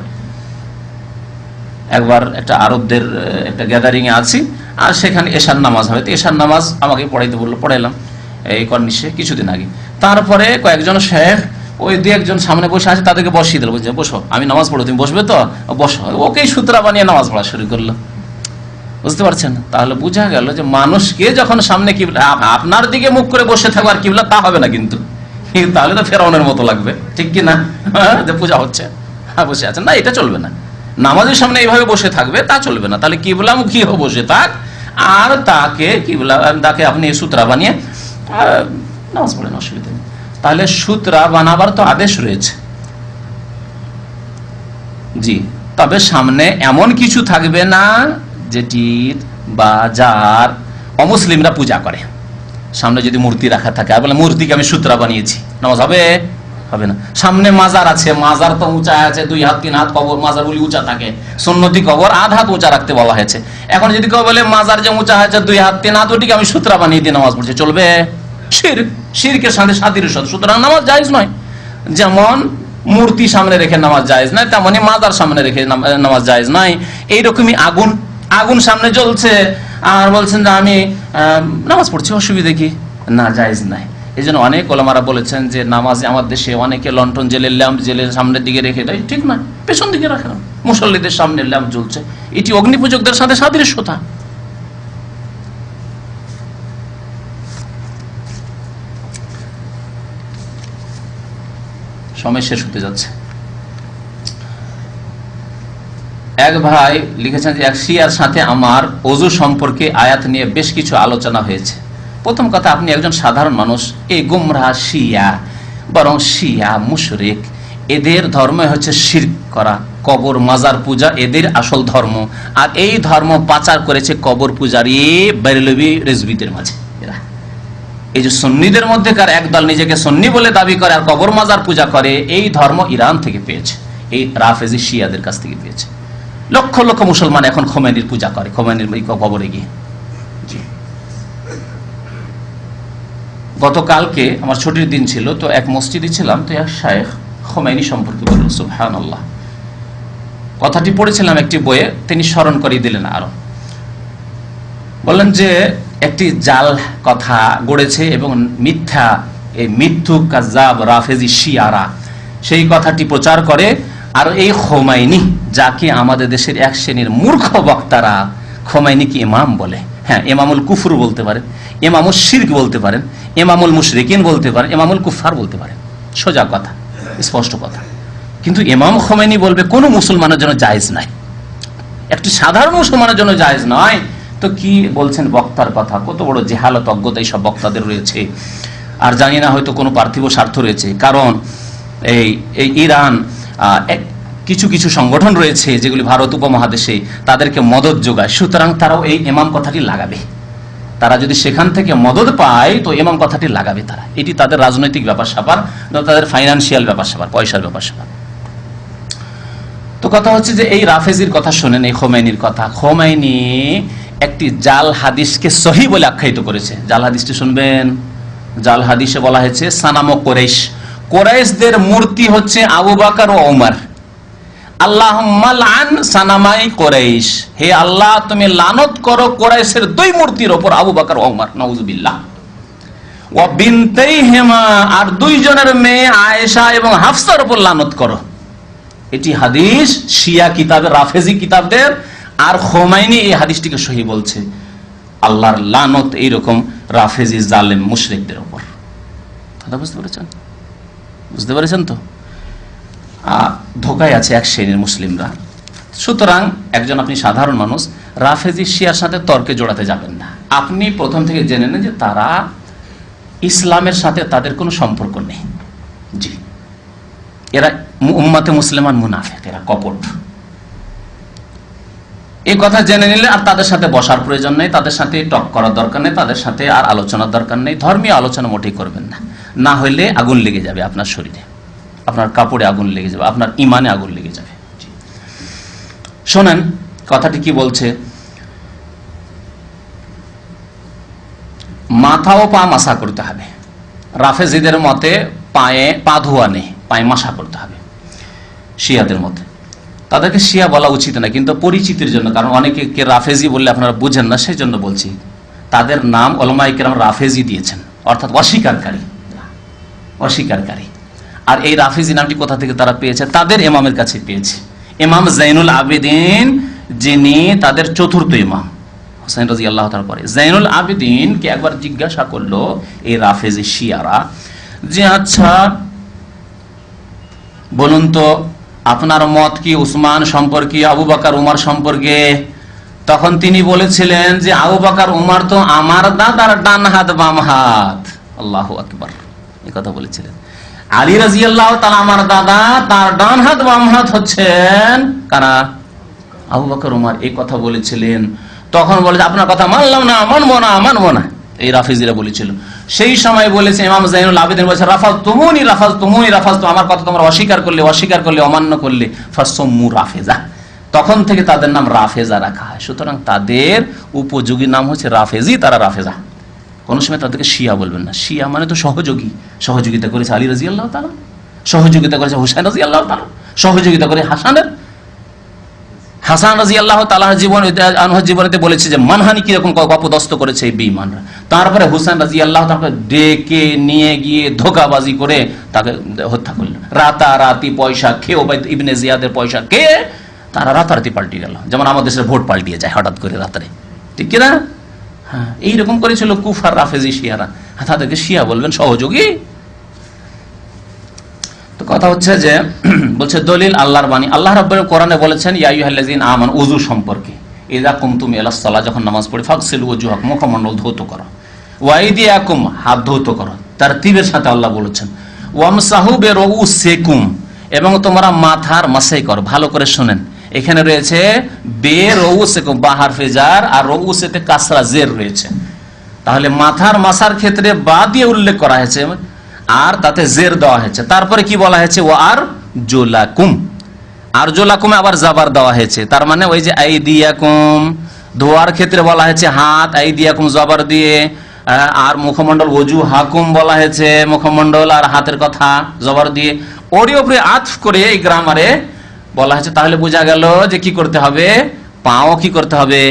একবার একটা আরবদের একটা গ্যাদারিং এ আছি, আর সেখানে এশার নামাজ হবে। তো এশার নামাজ আমাকে পড়াইতে বললো, পড়াইলাম এই কর্নিশে কিছুদিন আগে। তারপরে কয়েকজন শেখ ওই 2-1 সামনে বসে আছে, তাদেরকে বসিয়ে দিল, বুঝছে বসো, আমি নামাজ পড়ো, তুমি বসবে তো বসো। ওকেই সূত্রা বানিয়ে নামাজ পড়া শুরু করলো। বুঝতে পারছেন? তাহলে বোঝা গেল যে মানুষকে যখন সামনে কিবলা, আপনার দিকে মুখ করে বসে থাকবে আর কিবলা তা হবে না কিন্তু, তাহলে তো ফেরাউনের মতো লাগবে, ঠিক কি না? যে পূজা হচ্ছে, বসে আছেন না, এটা চলবে না। নামাজের সামনে এইভাবে বসে থাকবে, তা চলবে না। তাহলে কিবলামুখী হয়ে বসে থাক, আর তাকে আপনি সূত্রা বানিয়ে নামাজ পড়েন, অসুবিধা নেই। তাহলে সূত্রা বানাবার তো আদেশ রয়েছে। জি, তবে সামনে এমন কিছু থাকবে না যেটির বা যার অমুসলিমরা পূজা করে। সামনে যদি মূর্তি রাখা থাকে আর বলে মূর্তিকে আমি সূত্রা বানিয়েছি, নামাজ হবে? হবে না। সামনে মাজার আছে, মাজার তো উঁচা আছে, 2 হাত 3 হাত কবর, মাজারগুলি উঁচা থাকে। সুন্নতি কবর 1/2 হাত উঁচা রাখতে বলা হয়েছে। এখন যদি কেউ বলে মাজার যে উঁচা আছে 2 হাত 3 হাত, ওটিকে আমি সূত্রা বানিয়ে দিয়ে নামাজ পড়ছি, চলবে? শিরকের সাথে সাদৃশ্য, সুতরাং নামাজ জায়েজ নয়। যেমন মূর্তি সামনে রেখে নামাজ জায়েজ নয়, তেমনি মাজার সামনে রেখে নামাজ জায়েজ নয়। এইরকমই আগুন সামনে জ্বলছে আর বলছেন যে আমি নামাজ পড়ছি, অসুবিধা কি? না, জায়েজ নাই। এই জন্য অনেক ওলামারা বলেছেন যে নামাজে আমার দেশে অনেকে লন্ঠন জেলের ল্যাম্প জেলের সামনের দিকে রেখে দেয়, ঠিক নয়, পেছন দিকে রাখে। মুসল্লিদের সামনে ল্যাম্প জ্বলছে, এটি অগ্নিপূজকদের সাথে সাদৃশ্যতা। সময় শেষ হতে যাচ্ছে। এক ভাই লিখেছেন যে এক শিয়ার সাথে আমার ওযু সম্পর্কে আয়াত নিয়ে বেশ কিছু আলোচনা হয়েছে। প্রথম কথা, আপনি একজন সাধারণ মানুষ, এই গুমরাহ শিয়া, বরং শিয়া মুশরিক, এদের ধর্ম হচ্ছে শিরক করা, কবর মাজার পূজা এদের আসল ধর্ম। আর এই ধর্ম পাচার করেছে কবর পূজারী বেরেলভি রেজবিদের মাঝে। এই যে সুন্নিদের মধ্যেকার একদল নিজেকে সুন্নি বলে দাবি করে আর কবর মাজার পূজা করে, এই ধর্ম ইরান থেকে পেয়েছে, এই রাফেজি শিয়াদের কাছ থেকে পেয়েছে। লক্ষ লক্ষ মুসলমান এখন খোমেনির পূজা করে, খোমেনির কবরে গিয়ে। গতকালকে আমার ছুটির দিন ছিল, তো এক মসজিদে ছিলাম, তো এক শায়েখ খোমেনি সম্পর্কে বললেন, সুবহানাল্লাহ। কথাটি পড়েছিলাম একটি বইয়ে, তিনি স্মরণ করিয়ে দিলেন আরো। বললেন যে একটি জাল কথা গড়েছে এবং মিথ্যা, এই মিথ্যুক কাযাব রাফেজি শিয়ারা সেই কথাটি প্রচার করে। আর এই খোমেনি, যাকে আমাদের দেশের এক শ্রেণীর মূর্খ বক্তারা খোমেনিকে ইমাম বলে, হ্যাঁ, ইমামুল কুফর বলতে পারেন, ইমামুল শিরক বলতে পারেন, ইমামুল মুশরিকিন বলতে পারেন, ইমামুল কুফার বলতে পারেন, সোজা কথা, স্পষ্ট কথা। কিন্তু ইমাম খোমেনি বলবে কোনো মুসলমানের জন্য জায়েজ নাই, একটি সাধারণ মুসলমানের জন্য জায়েজ নয়। তো কি বলছেন বক্তার কথা, কত বড় জেহালত অজ্ঞতা এইসব বক্তাদের রয়েছে। আর জানি না, হয়তো কোনো পার্থিব স্বার্থ রয়েছে, কারণ এই ইরান কিছু কিছু সংগঠন রয়েছে যেগুলি ভারত উপমহাদেশে তাদেরকে মদত যোগায়, সুতরাং তারাও এই ইমাম কথাটি লাগাবে। তারা যদি সেখান থেকে মদত পায় তো ইমাম কথাটি লাগাবে তারা। এটি তাদের রাজনৈতিক ব্যাপার স্যাপার, তাদের ফাইন্যান্সিয়াল ব্যাপার স্যাপার, পয়সার ব্যাপার স্যাপার। তো কথা হচ্ছে যে এই রাফেজির কথা শোনেন, এই খোমেনির কথা। খোমেনি একটি জাল হাদিসকে সহি বলে আখ্যায়িত করেছে। জাল হাদিসটি শুনবেন। জাল হাদিসে বলা হয়েছে সানাম কোরাইশ, কোরাইশদের মূর্তি হচ্ছে আবু বকর ও ওমর, আল্লাহুম্মা লান সানামাই কুরাইশ, হে আল্লাহ তুমি লানত করো কুরাইশের দুই মূর্তির উপর, আবু বকর ও ওমর, নাউযুবিল্লাহ। ওয়া বিনতাইহিমা, আর দুইজনের মেয়ে আয়েশা এবং হাফসার উপর লানত করো। এটি হাদিস শিয়া কিতাবের, রাফেজি কিতাবদের, আর খোমাইনি এই হাদিসটিকে সহিহ বলছে। আল্লাহর লানত এইরকম রাফেজি জালেম মুশরিকদের উপর। কথা বুঝতে পেরেছেন? বুঝতে পেরেছেন তো? ধোকায় আছে এক শ্রেণীর মুসলিমরা। সুতরাং একজন আপনি সাধারণ মানুষ রাফেজি শিয়ার সাথে তর্কে জোড়াতে যাবেন না। আপনি প্রথম থেকে জেনে নেন যে তারা ইসলামের সাথে তাদের কোনো সম্পর্ক নেই। জি, এরা উম্মাতে মুসলিমান মুনাফিক, এরা কপট। এই কথা জেনে নিলে আর তাদের সাথে বসার প্রয়োজন নেই, তাদের সাথে টক করার দরকার নেই, তাদের সাথে আর আলোচনার দরকার নেই। ধর্মীয় আলোচনা মোটেই করবেন না, না হইলে আগুন লেগে যাবে আপনার শরীরে, আপনার কাপড়ে আগুন লেগে যাবে, আপনার ইমানে আগুন লেগে যাবে। শোনেন কথাটি কি বলছে, মাথা ও পা মাসা করতে হবে। রাফেজিদের মতে পায়ে পা ধোয়া নেই, পায়ে মাসা করতে হবে। শিয়াদের মতে, তাদেরকে শিয়া বলা উচিত না, কিন্তু পরিচিতির জন্য, কারণ অনেকে রাফেজি বললে আপনারা বুঝেন না, সেই জন্য বলছি। তাদের নাম উলামায়ে কেরাম রাফেজি দিয়েছেন, অর্থাৎ অস্বীকারী, অস্বীকারী। আর এই রাফেজি নামটি কোথা থেকে তারা পেয়েছে? তাদের ইমামের কাছে পেয়েছে। ইমাম জাইনুল আবেদিন, যিনি তাদের চতুর্থ ইমাম, হুসাইন রাদিয়াল্লাহু তাআলা পরে, জাইনুল আবেদিনকে একবার জিজ্ঞাসা করলো এই রাফেজি শিয়ারা যে, আচ্ছা বলুন তো আপনার মত কি উসমান সম্পর্কে, আবু বকর উমর সম্পর্কে? তখন তিনি বলেছিলেন যে আবু বকর উমর তো আমার দাদার ডান হাত বাম হাত। আল্লাহু আকবার, এই কথা বলেছিলেন। আলী রাদিয়াল্লাহু তাআলা আমার দাদা, তার ডান হাত বাম হাত হচ্ছেন কারা? আবু বকর উমর। এই কথা বলেছিলেন। তখন বলে আপনার কথা মানলাম না, মানবো না, এই রাফেজিরা বলেছিল। সেই সময় বলেছে ইমাম জাইনুল আবেদিন বলেছে, রাফাজতুমুনি, আমার কথা তোমরা অস্বীকার করলে, অমান্য করলে, ফাসুম্মু রাফেজা। তখন থেকে তাদের নাম রাফেজা রাখা হয়। সুতরাং তাদের উপযোগী নাম হচ্ছে রাফেজি, তারা রাফেজা। কোন সময় তাদেরকে শিয়া বলবেন না। শিয়া মানে তো সহযোগী, সহযোগিতা করেছে আলী রাদিয়াল্লাহু তাআলা, সহযোগিতা করেছে হুসাইন রাদিয়াল্লাহু তাআলা, সহযোগিতা করে হাসান রাদিয়াল্লাহু তাআলার জীবনে বলেছে যে মানহানি কিরকম অপদস্থ করেছে এই বেঈমানরা। তারপরে হুসাইন রাদিয়াল্লাহু তাআলাকে ডেকে নিয়ে গিয়ে ধোঁকাবাজি করে তাকে হত্যা করল। রাতারাতি পয়সা খেয়ে, ওবাইদ ইবনে জিয়াদের পয়সা খেয়ে তারা রাতারাতি পাল্টে গেল, যেমন আমাদের দেশের ভোট পাল্টিয়ে যায় হঠাৎ করে রাতারে, ঠিক কিনা? হ্যাঁ, এইরকম করেছিল কুফার রাফেজি শিয়ারা। তাদেরকে শিয়া বলবেন সহযোগী? তো কথা হচ্ছে যে বলছে দলিল আল্লাহর বাণী। আল্লাহ রাব্বুল কোরআনে বলেছেন ইয়া আইয়ুহাল্লাযীনা আমানু, ওযু সম্পর্কে, ইযা কুমতুম ইলাস সালাহ, যখন নামাজ পড়ে, ফাগসিলু ওজুহাকুম, মুখমণ্ডল ধৌত করো, ওয়া আইদিয়াকুম, হাত ধৌত করো, তারতিবের সাথে আল্লাহ বলেছেন, ওয়ামসাহু বিরউসিকুম, এবং তোমরা মাথার মাসাই করো। ভালো করে শুনেন, এখানে রয়েছে বিরউসিকুম, বা হারফে জার, আর রউসেতে কাসরা জের রয়েছে। তাহলে মাথার মাসার ক্ষেত্রে বা দিয়ে উল্লেখ করা হয়েছে, আর তাতে জের দেওয়া হয়েছে। তারপরে কি বলা হয়েছে? ও আর জোলাকুম, আর জোলাকুমে আবার জাবার দেওয়া হয়েছে। তার মানে ওই যে আইদিয়াকুম, ধোয়ার ক্ষেত্রে বলা হয়েছে হাত, আইদিয়াকুম জবর দিয়ে, আর মুখমণ্ডল ওজু হাকুম বলা হয়েছে, মুখমণ্ডল আর হাতের কথা জবর দিয়ে, ওরই উপরে আতফ করে এই গ্রামারে বলা হয়েছে। তাহলে বোঝা গেল যে কি করতে হবে? পাও কি করতে হবে?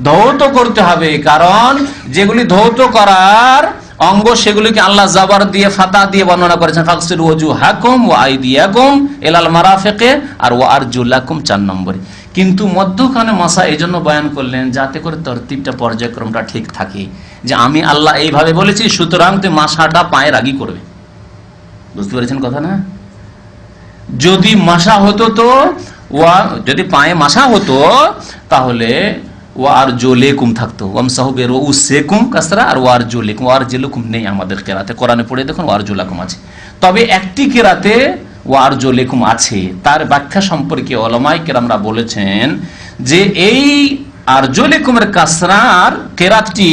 ধৌত করতে হবে। কারণ যেগুলি ধৌত করার অঙ্গ সেগুলিকে আল্লাহ জাবার দিয়ে, ফাতা দিয়ে বর্ণনা করেছেন, ফাগসিলু ওজুহাকুম ওয়া আইদিয়াকুম ইলাল মারাফিকে, আর ওয়া আরজুলাকুম 4 নম্বরে। কিন্তু মধ্যখানে মাসা এই জন্য বয়ান করলেন যাতে করে তরতিবটা, পর্যায়ক্রমটা ঠিক থাকে, যে আমি আল্লাহ এইভাবে বলেছি, সুতরাং তুই মাসাটা পায়ের আগেই করবে। বুঝতে পেরেছেন কথা না? যদি মাসা হতো তো যদি পায়ে মাসা হতো তাহলে ওয়ার জোলেকুম থাকতো, ওয়ামসাহু বিরউসিকুম কাসরা, আর ওয়ার জোলেকুম, ওয়ার জেলুকুম নেই আমাদের কেরাতে। কোরআনে পড়ে দেখুন ওয়ার জোলাকুম আছে, তবে একটি কেরাতে ওয়ার জোলেকুম আছে। তার ব্যাখ্যা সম্পর্কে উলামায়ে কেরামরা বলেছেন যে এই আরজুলেকুমের কাসরার কেরাতটি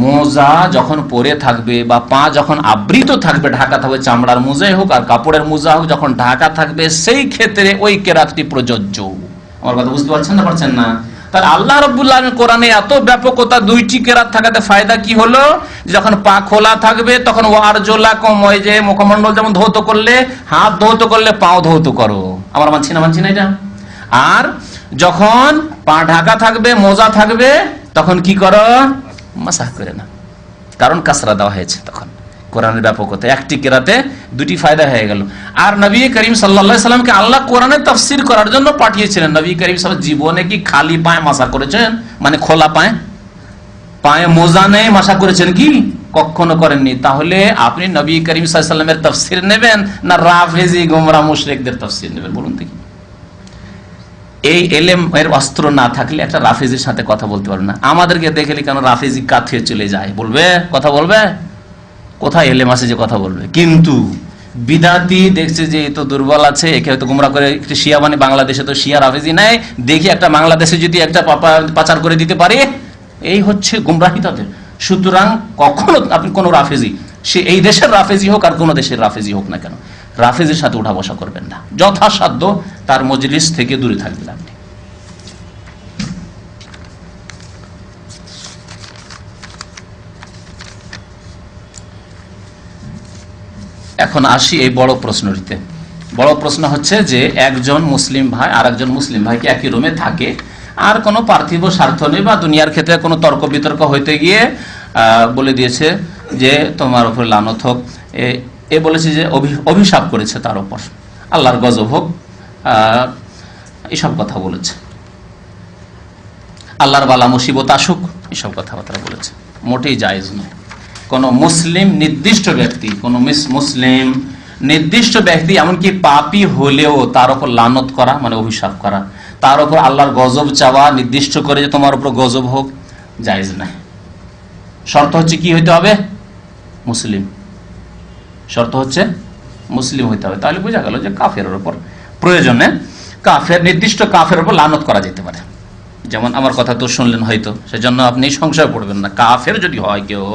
মোজা যখন পরে থাকবে বা পা যখন আবৃত থাকবে, ঢাকা থাকবে, চামড়ার মোজাই হোক আর কাপড়ের মোজা হোক, যখন ঢাকা থাকবে সেই ক্ষেত্রে ওই কেরাতটি প্রযোজ্য। আমার কথা বুঝতে পারছেন না? পারছেন না? তাহলে আল্লাহ রাব্বুল আলামিন কোরআনে এত ব্যাপকতা, 2টি কেরাত থাকাতে ফায়দা কি হলো? যখন পা খোলা থাকবে তখন ওয়ারজুলাকুম, ওই যে মুখমণ্ডল যেমন ধৌত করলে, হাত ধৌত করলে পাও ধৌত করো, আমরা মানছি না এটা। আর যখন পা ঢাকা থাকবে, মোজা থাকবে, তখন কি করো? মাসাহ করে না, কারণ কাসরা দেওয়া হয়েছে তখন কোরআনের ব্যাপকতা। একটি কেরাতে দুটি ফায়দা হয়ে গেল। আর নবী করিম সাল্লাল্লাহু আলাইহি সাল্লামকে আল্লাহ কোরআনের তাফসীর করার জন্য পাঠিয়েছিলেন। নবী করিম সাল্লাল্লাহু আলাইহি সাল্লাম জীবনে কি খালি পায়ে মাসাহ করেছেন? মানে খোলা পায়ে, পায়ে মোজা নেই মাসাহ করেছেন কি? কখনো করেননি। তাহলে আপনি নবী করিম সাল্লাল্লাহু আলাইহি সাল্লামের তাফসীর নেবেন না রাফেজি গোমরা মুশরিকদের তাফসীর নেবেন? বলুন দেখি। এই এলেম এর অস্ত্র না থাকলে একটা রাফেজির সাথে কথা বলতে পারবে না। আমাদেরকে দেখলে কেন রাফেজি কাঁথিয়ে চলে যায়? বলবে, কথা বলবে? কোথায় এলেম আছে যে কথা বলবে? কিন্তু বিদাতি দেখছে যে এই তো দুর্বল আছে, একে হয়তো গুমরা করে একটু শিয়া, মানে বাংলাদেশে তো শিয়া রাফেজি নাই, দেখি একটা বাংলাদেশে যদি একটা পাচার করে দিতে পারে, এই হচ্ছে গুমরাহি তাদের। সুতরাং কখনো আপনি কোন রাফেজি, সে এই দেশের রাফেজি হোক আর কোন দেশের রাফেজি হোক না কেন, রাফেজির সাথে উঠা বসা করবেন না। যথাসাধ্য তার মজলিস থেকে দূরে থাকবেন আপনি। এখন আসি এই বড় প্রশ্নটিতে। বড় প্রশ্ন হচ্ছে যে একজন মুসলিম ভাই আর একজন মুসলিম ভাইকে একই রুমে থাকে, আর কোনো পার্থিব স্বার্থ নেই বা দুনিয়ার ক্ষেত্রে কোনো তর্ক বিতর্ক হইতে গিয়ে বলে দিয়েছে যে তোমার উপর লানত হোক, এ বলেছে যে অভিশাপ করেছে তার উপর, আল্লাহর গজব হোক, এসব কথা বলেছে, আল্লাহর বালা মুসিবত আসুক, এসব কথাবার্তা বলেছে। মোটেই জায়েজ নয়। কোন মুসলিম নির্দিষ্ট ব্যক্তি, কোন মুসলিম নির্দিষ্ট ব্যক্তি এমনকি পাপী হলেও তার উপর লানত করা মানে অভিশাপ করা, তার উপর আল্লাহর গজব চাওয়া, নির্দিষ্ট করে যে তোমার উপর গজব হোক, জায়েজ নাই। শর্ত হচ্ছে কি হইতে হবে? মুসলিম। শর্ত হচ্ছে মুসলিম হইতে হবে। তাহলে বোঝা গেল যে কাফেরের উপর প্রয়োজনে কাফের, নির্দিষ্ট কাফের উপর লানত করা যেতে পারে। যেমন আমার কথা তো শুনলেন হয়তো, সেজন্য আপনি সংশয় পড়বেন না। কাফের যদি হয় কেউ,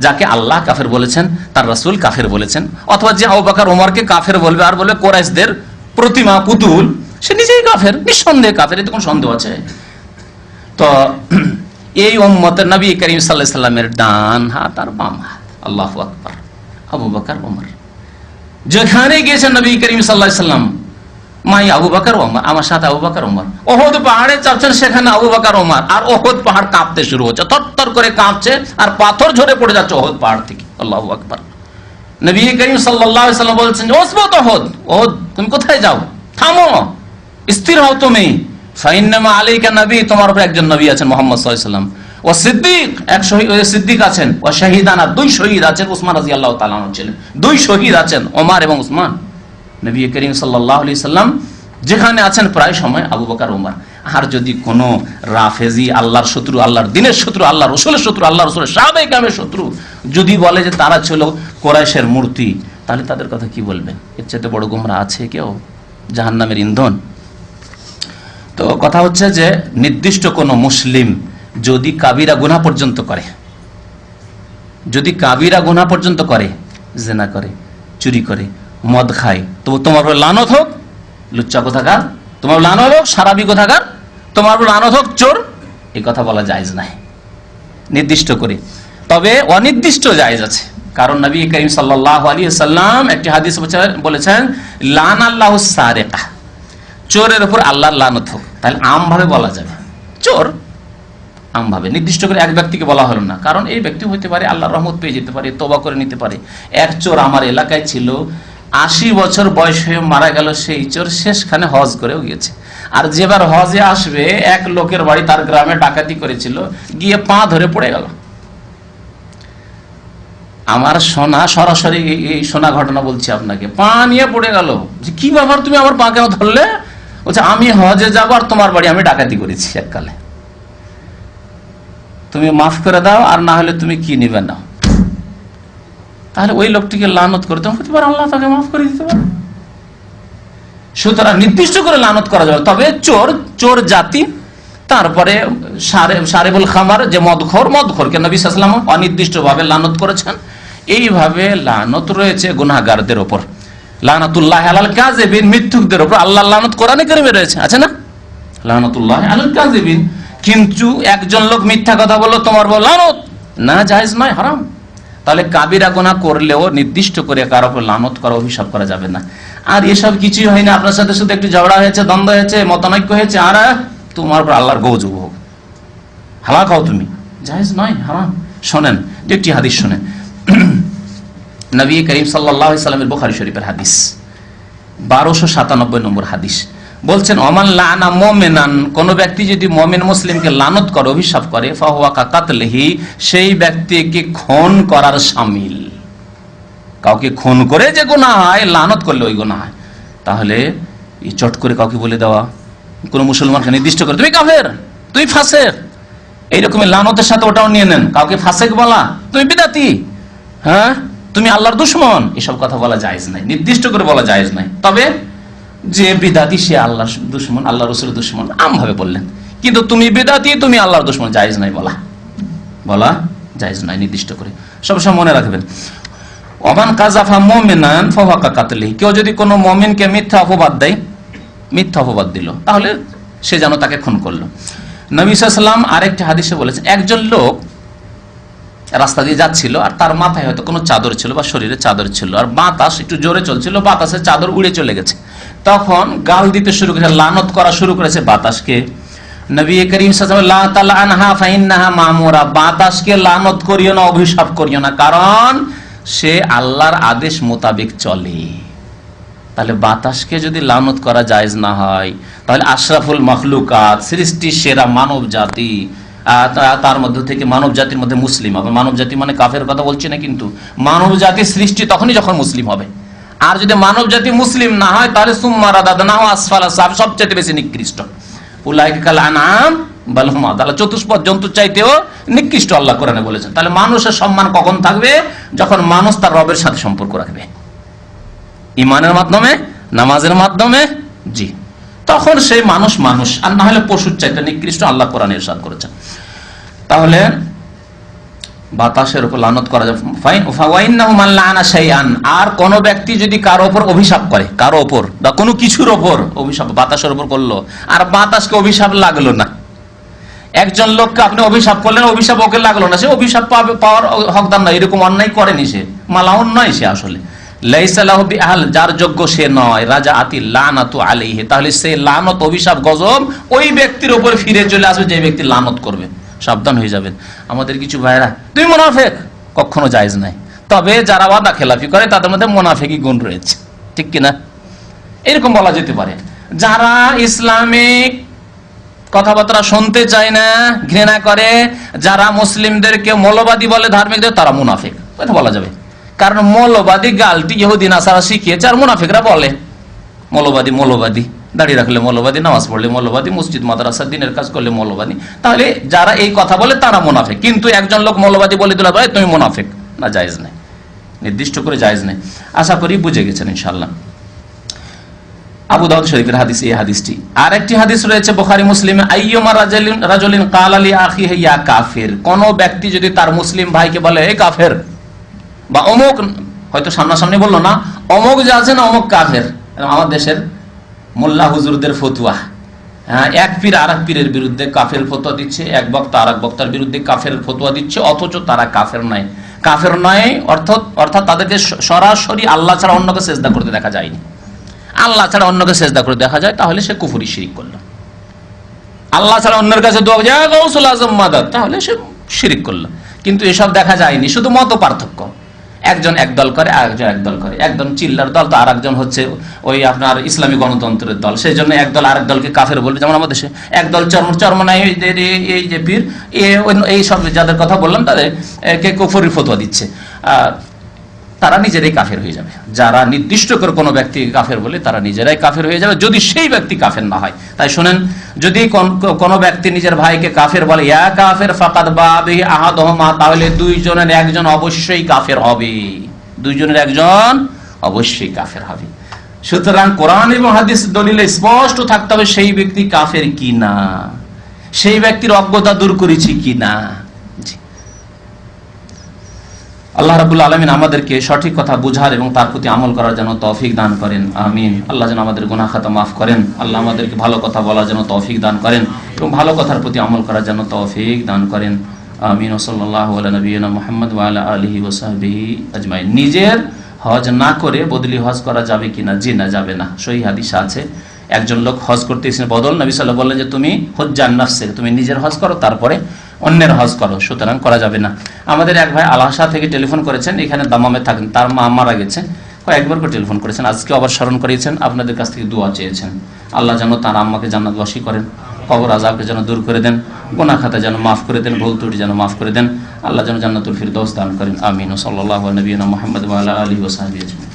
যাকে আল্লাহ কাফের বলেছেন, তার রাসূল কাফের বলেছেন, অথবা যে আবু বকর ওমরকে কাফের বলবে আর বলবে কুরাইশদের প্রতিমা পুতুল, সে নিজেই কাফের, নিঃসন্দেহে কাফের, এতে কোনো সন্দেহ আছে? তো এই উম্মতের নবী করিম সাল্লাল্লাহু আলাইহি সাল্লামের ডান হাত আর বাম হাত, আল্লাহু আকবার, আবু বকর ওমর। যেখানে গিয়েছেন নবী করিম সাল্লাল্লাহু আলাইহি সাল্লাম, মাই আবু বকর ওমর, আমার সাথে আবু বকর ওমর। ওহদ পাহাড়ে চাপছেন, সেখানে আবু বকর ওমর, আর ওহদ পাহাড় কাঁপতে শুরু হচ্ছে, থরথর করে কাঁপছে, আর পাথর ঝরে পড়ে যাচ্ছে ওহদ পাহাড় থেকে। আল্লাহু আকবার। নবী করিম সাল্লাল্লাহু আলাইহি সাল্লাম বলছেন, ওসবত ওহদ, ওহদ তুমি কোথায় যাও? থামো, স্থির হও তুমি। ফাইন্নামা আলাইকা নবী, তোমার উপর একজন নবী আছেন মুহাম্মদ সাল্লাল্লাহু আলাইহি ওয়াসাল্লাম, ও সিদ্দিক, এক সিদ্দিক আছেন, ও শাহিদানা, দুই শহীদ আছেন, উসমান রাদিয়াল্লাহু তাআলা আনহু ছিলেন, দুই শহীদ আছেন, ওমর এবং উসমান। নবী করিম সাল্লাল্লাহু আলাইহি সাল্লাম যেখানে আছেন প্রায় সময় আবু বকর ওমর। আর যদি কোনো রাফেজি, আল্লাহর শত্রু, আল্লাহর দ্বীনের শত্রু, আল্লাহ রাসূলের শত্রু, আল্লাহ রাসূলের সাহাবায়ে কেরামের শত্রু যদি বলে যে তারা ছিল কুরাইশের মূর্তি, তাহলে তাদের কথা কি বলবেন? এর চাইতে বড় গোমরা আছে কেউ? জাহান্নামের ইন্ধন। তো কথা হচ্ছে যে নির্দিষ্ট কোনো মুসলিম যদি কাবিরা গুনাহ পর্যন্ত করে, যদি কাবিরা গুনাহ পর্যন্ত করে, জিনা করে, চুরি করে, মদ খায়, তো তোমার উপর লানত হোক লুচ্চা কোথাকার, তোমার লানত হোক সারাবি কোথাকার, তোমার উপর লানত হোক চোর, এই কথা বলা জায়েজ নাই নির্দিষ্ট করে। তবে অনির্দিষ্ট জায়েজ আছে, কারণ নবী করিম সাল্লাল্লাহু আলাইহি ওয়াসাল্লাম একটি হাদিস বলেছেন, লান আল্লাহুস সারিকা, চোরের উপর আল্লাহর লানত হোক। তাহলে আমভাবে বলা যাবে চোর, আমভাবে, নির্দিষ্ট করে এক ব্যক্তিকে বলা হলো না, কারণ এই ব্যক্তি হইতে পারে আল্লাহর রহমত পেয়ে যেতে পারে, তওবা করে নিতে পারে। এক চোর আমার এলাকায় ছিল, 80 বছর বয়স হয়ে মারা গেল সেই চোর, শেষখানে হজ করেও গিয়েছে। আর যেবার হজে আসবে, এক লোকের বাড়ি তার গ্রামে ডাকাতি করেছিল, গিয়ে পা ধরে পড়ে গেল। আমার শোনা, সরাসরি এই শোনা ঘটনা বলছি আপনাকে, পা নিয়ে পড়ে গেল। যে কি ব্যাপার, তুমি আমার পা কেন ধরলে? বলছে আমি হজে যাবো আর তোমার বাড়ি আমি ডাকাতি করেছি এককালে, তুমি মাফ করে দাও, আর না হলে তুমি কি নিবে নাও। তাহলে ওই লোকটিকে লানত করে তখন হতে পারে আল্লাহ তাকে মাফ করে দিতে পারে। সুতরাং নির্দিষ্ট করে লানত করা যাবে। তবে চোর, চোর জাতি, তারপরে সারেবুল খামার, যে মদখোরকে নবী সাল্লাল্লাহু আলাইহি ওয়াসাল্লাম অনির্দিষ্ট ভাবে লানত করেছেন। এইভাবে লানত রয়েছে গুনাহগারদের উপর, লানাতুল্লাহি আলাল কাযিবিন, মিথ্যুকদের উপর আল্লাহর লানত কোরআনে কারিমে রয়েছে, আছে না? লানাতুল্লাহি আলাল কাযিবিন। কিন্তু একজন লোক মিথ্যা কথা বললো, তোমার বল লানত, না, জায়েজ নয়, হারাম। তাহলে কাবিরা গুনাহ করলেও নির্দিষ্ট করে কারো উপর লানত করা, অভিশাপ করা যাবে না। আর এসব কিছুই হয় না, আপনার সাথে শুধু একটু ঝগড়া হয়েছে, দ্বন্দ্ব হয়েছে, মতানৈক্য হয়েছে, আর তোমার উপর আল্লাহর গজব হোক, হালাক হও তুমি, জায়েজ নয়, হারাম। শোনেন যে একটি হাদিস শোনেন, নবী করিম সাল্লাল্লাহু আলাইহি সাল্লামের বুখারী শরীফের হাদিস 1297 নম্বর হাদিস, বলছেন ওমান লানা মুমিনান, কোন ব্যক্তি যদি মুমিন মুসলিমকে লানত করে, অভিশাপ করে, ফাহুয়া কাকাতলিহি, সেই ব্যক্তিকে খুন করার শামিল। কাউকে খুন করে যে গুনাহ হয়, লানত করলে ওই গুনাহ হয়। তাহলে এই চট করে কাউকে বলে দেওয়া, কোন মুসলমানকে নির্দিষ্ট করে তুমি কাফের, তুই ফাসেক, এইরকমই লানতের সাথে ওটাও নিয়ে নেন। কাউকে ফাসেক বলা, তুমি বিদাতি, হ্যাঁ তুমি আল্লাহর দুশমন, এসব কথা বলা জায়েজ নাই, নির্দিষ্ট করে বলা জায়েজ নাই। তবে যে বিদাতি সে আল্লাহর দুশমন, আল্লাহ রাসূলের দুশমন, আমভাবে বললেন। কিন্তু তুমি বিদাতি, তুমি আল্লাহর দুশমন, জায়েজ নাই, বলা জায়েজ নাই নির্দিষ্ট করে। সবসময় মনে রাখবেন, ওমান কাযাফা মুমিনান ফাহুয়া কাকাতলিহি, কেউ যদি কোনো মুমিনকে মিথ্যা অপবাদ দেয়, মিথ্যা অপবাদ দিল, তাহলে সে যেন তাকে খুন করলো। নবী সাল্লাল্লাহু আলাইহি ওয়াসাল্লাম আরেকটা হাদিসে বলেছেন, একজন লোক রাস্তা দিয়ে যাচ্ছিল, আর তার মাথায় হয়তো কোনো চাদর ছিল বা শরীরে চাদর ছিল, আর বাতাস একটু জোরে চলছিল, বাতাসে চাদর উড়ে চলে গেছে। তখন গাল দিতে শুরু করেছে, লানত করা শুরু করেছে বাতাসকে। নবী করিম সাল্লাল্লাহু আলাইহি ওয়াসাল্লাম লা তালআনহা ফাইন্নাহা মামুরা, বাতাসকে লানত করিও না, অভিশাপ করিও না, কারণ সে আল্লাহর আদেশ মোতাবেক চলে। তাহলে বাতাসকে যদি লানত করা জায়েজ না হয়, তাহলে আশরাফুল মাখলুকাত, সৃষ্টির সেরা মানব জাতি, তার মধ্যে থেকে মানব জাতির মধ্যে মুসলিম হবে। মানব জাতি মানে কাফের কথা বলছি না, কিন্তু মানব জাতির সৃষ্টি তখনই যখন মুসলিম হবে। আর যদি মানব জাতি মুসলিম না হয়, তাহলে সুম্মা রাদাদনাহু আসফালা সাফ, সবচেয়ে বেশি নিকৃষ্ট। উলাইকা কাল আনআম বাল হুম আদাল, চতুষ্পদ জন্তুর চাইতেও নিকৃষ্ট আল্লাহ কোরআনে বলেছেন। তাহলে মানুষের সম্মান কখন থাকবে? যখন মানুষ তার রবের সাথে সম্পর্ক রাখবে, ইমানের মাধ্যমে, নামাজের মাধ্যমে, জি, তখন সেই মানুষ, আর না হলে পশুর চাইতে নিকৃষ্ট আল্লাহ কোরআনে ইরশাদ করেছেন। তাহলে বাতাসের উপর লানত করা যাবে। আর কোন ব্যক্তি যদি কারো ওপর অভিশাপ করে, কারো ওপর বা কোনো কিছুর ওপর অভিশাপ, বাতাসের উপর করলো, আর বাতাসকে অভিশাপ লাগলো না, একজন লোককে আপনি অভিশাপ করলেন, অভিশাপ ওকে লাগলো না, সে অভিশাপ পাওয়ার হকদার নয়, এরকম অন্যায় করেনি, সে মালাউন নয়, সে আসলে লাইসা লাহু বিআহল, যার যোগ্য সে নয়, রাজা আতি লানাতু আলাইহি, তাহলে সেই লানত, অভিশাপ, গজব ওই ব্যক্তির উপর ফিরে চলে আসবে যে ব্যক্তি লানত করবে। সাবধান হয়ে যাবেন। আমাদের কিছু ভাইরা তুমি মুনাফিক, কখনো জায়েজ নাই। তবে যারা ওয়াদা খেলাফি করে তাদের মধ্যে মুনাফিকি গুণ রয়েছে, ঠিক কিনা? এরকম বলা যেতে পারে। যারা ইসলামিক কথাবার্তা শুনতে চায় না, ঘৃণা করে, যারা মুসলিমদেরকে মৌলবাদী বলে, ধার্মিকদের, তারা মুনাফিক, কথা বলা যাবে। কারণ মৌলবাদী গালটি ইহুদি নাসারা শিখিয়েছে, আর মুনাফিকরা বলে মৌলবাদী, দাঁড়িয়ে রাখলে মৌলবাদী, নামাজ পড়লে মৌলবাদী, মসজিদ মাদ্রাসা দিনের কাজ করলে মৌলবাদী। তাহলে যারা এই কথা বলে তারা মুনাফিক। কিন্তু একজন লোক মৌলবাদী বলে দিল, ভাই তুমি মুনাফিক, না, জায়েজ নেই, নির্দিষ্ট করে জায়েজ নেই। আশা করি বুঝে গেছেন ইনশাআল্লাহ। আবু দাউদ শরীফের হাদিস এই হাদিসটি। আর একটি হাদিস রয়েছে বুখারী মুসলিমে, আইয়ুমা রাজুলিন ক্বালা লি আখিহি ইয়া কাফির, কোন ব্যক্তি যদি তার মুসলিম ভাইকে বলে এই কাফের, বা অমুক, হয়তো সামনাসামনি বললো না, অমুক যে আছে না অমুক কাফের। আমার দেশের মোল্লা হুজুরদের ফতুয়া, এক পীর আর এক পীরের বিরুদ্ধে কাফের ফতুয়া দিচ্ছে, এক বক্তা আর এক বক্তার বিরুদ্ধে কাফের ফতুয়া দিচ্ছে, অথচ তারা কাফের নয়, অর্থাৎ তাদেরকে সরাসরি আল্লাহ ছাড়া অন্যকে সেজদা করতে দেখা যায়নি। আল্লাহ ছাড়া অন্যকে সেজদা করে দেখা যায়, তাহলে সে কুফরি শিরিক করলো। আল্লাহ ছাড়া অন্যের কাছে দোয়া, যা গাউসুল আজম মাদাদ, তাহলে সে শিরিক করলো। কিন্তু এসব দেখা যায়নি, শুধু মত পার্থক্য। একজন একদল করে, আরেকজন একদল করে, একজন চিল্লার দল, তো আর একজন হচ্ছে ওই আপনার ইসলামী গণতন্ত্রের দল, সেই জন্য একদল আরেক দলকে কাফের বলবে। যেমন আমাদের দেশে একদল চরমনাই, এই যে পীর, এই সব যাদের কথা বললাম, তাদেরকে কুফরি ফতোয়া দিচ্ছে, তারা নিজেরাই কাফের হয়ে যাবে। যারা নির্দিষ্ট করে কোনো ব্যক্তি কাফের বলে, তারা নিজেরাই কাফের হয়ে যাবে, যদি সেই ব্যক্তি কাফের না হয়। তাই শোনেন, যদি কোনো ব্যক্তি নিজের ভাইকে কাফের বলে, ইয়া কাফের ফাকাদ বা'a বিহি আহাদুহুমা, তাহলে দুইজনের একজন অবশ্যই কাফের হবে, দুইজনের একজন অবশ্যই কাফের হবে। সুতরাং কোরআন এবং হাদিস দলিলে স্পষ্ট থাকতে হবে সেই ব্যক্তি কাফের কিনা, সেই ব্যক্তির অজ্ঞতা দূর করেছি কিনা। আল্লাহ রাব্বুল আলামিন আমাদেরকে সঠিক কথা বুঝার এবং তার প্রতি আমল করার জন্য তৌফিক দান করেন, আমিন। আল্লাহ যেন আমাদের গুনাহ খাতা মাফ করেন, আল্লাহ আমাদেরকে ভালো কথা বলার জন্য তৌফিক দান করেন এবং ভালো কথার প্রতি আমল করার জন্য তৌফিক দান করেন, আমিন। সাল্লাল্লাহু আলা নবিয়িনা মুহাম্মদ ওয়া আলা আলিহি ওয়া সাহবিহি আজমাইন। নিজের হজ না করে বদলি হজ করা যাবে কিনা? জি না, যাবে না। সহিহ হাদিস আছে, একজন লোক হজ করতে এসেছেন বদল, নবী সাল্লাল্লাহু আলাইহি বললেন যে তুমি হজ্জান নাফসিক, তুমি নিজের হজ করো তারপরে অন্যের হজ করো, সুতরাং করা যাবে না। আমাদের এক ভাই আলাসা থেকে টেলিফোন করেছেন, এখানে দামামে থাকেন, তার মা মারা গেছে, কয়েকবার করে টেলিফোন করেছেন, আজকে আবার স্মরণ করিয়েছেন, আপনাদের কাছ থেকে দোয়া চেয়েছেন। আল্লাহ যেন তার আম্মাকে জান্নাতবাসী করেন, কবর আযাবকে যেন দূর করে দেন, গুনাহ খাতা যেন মাফ করে দেন, ভুল ত্রুটি যেন মাফ করে দেন, আল্লাহ যেন জান্নাতুল ফিরদৌস দান করেন। আমিন। সাল্লাল্লাহু আলা নবিয়িনা মুহাম্মদ ওয়া আলা আলিহি ওয়া সাহবিহি আজমাইন।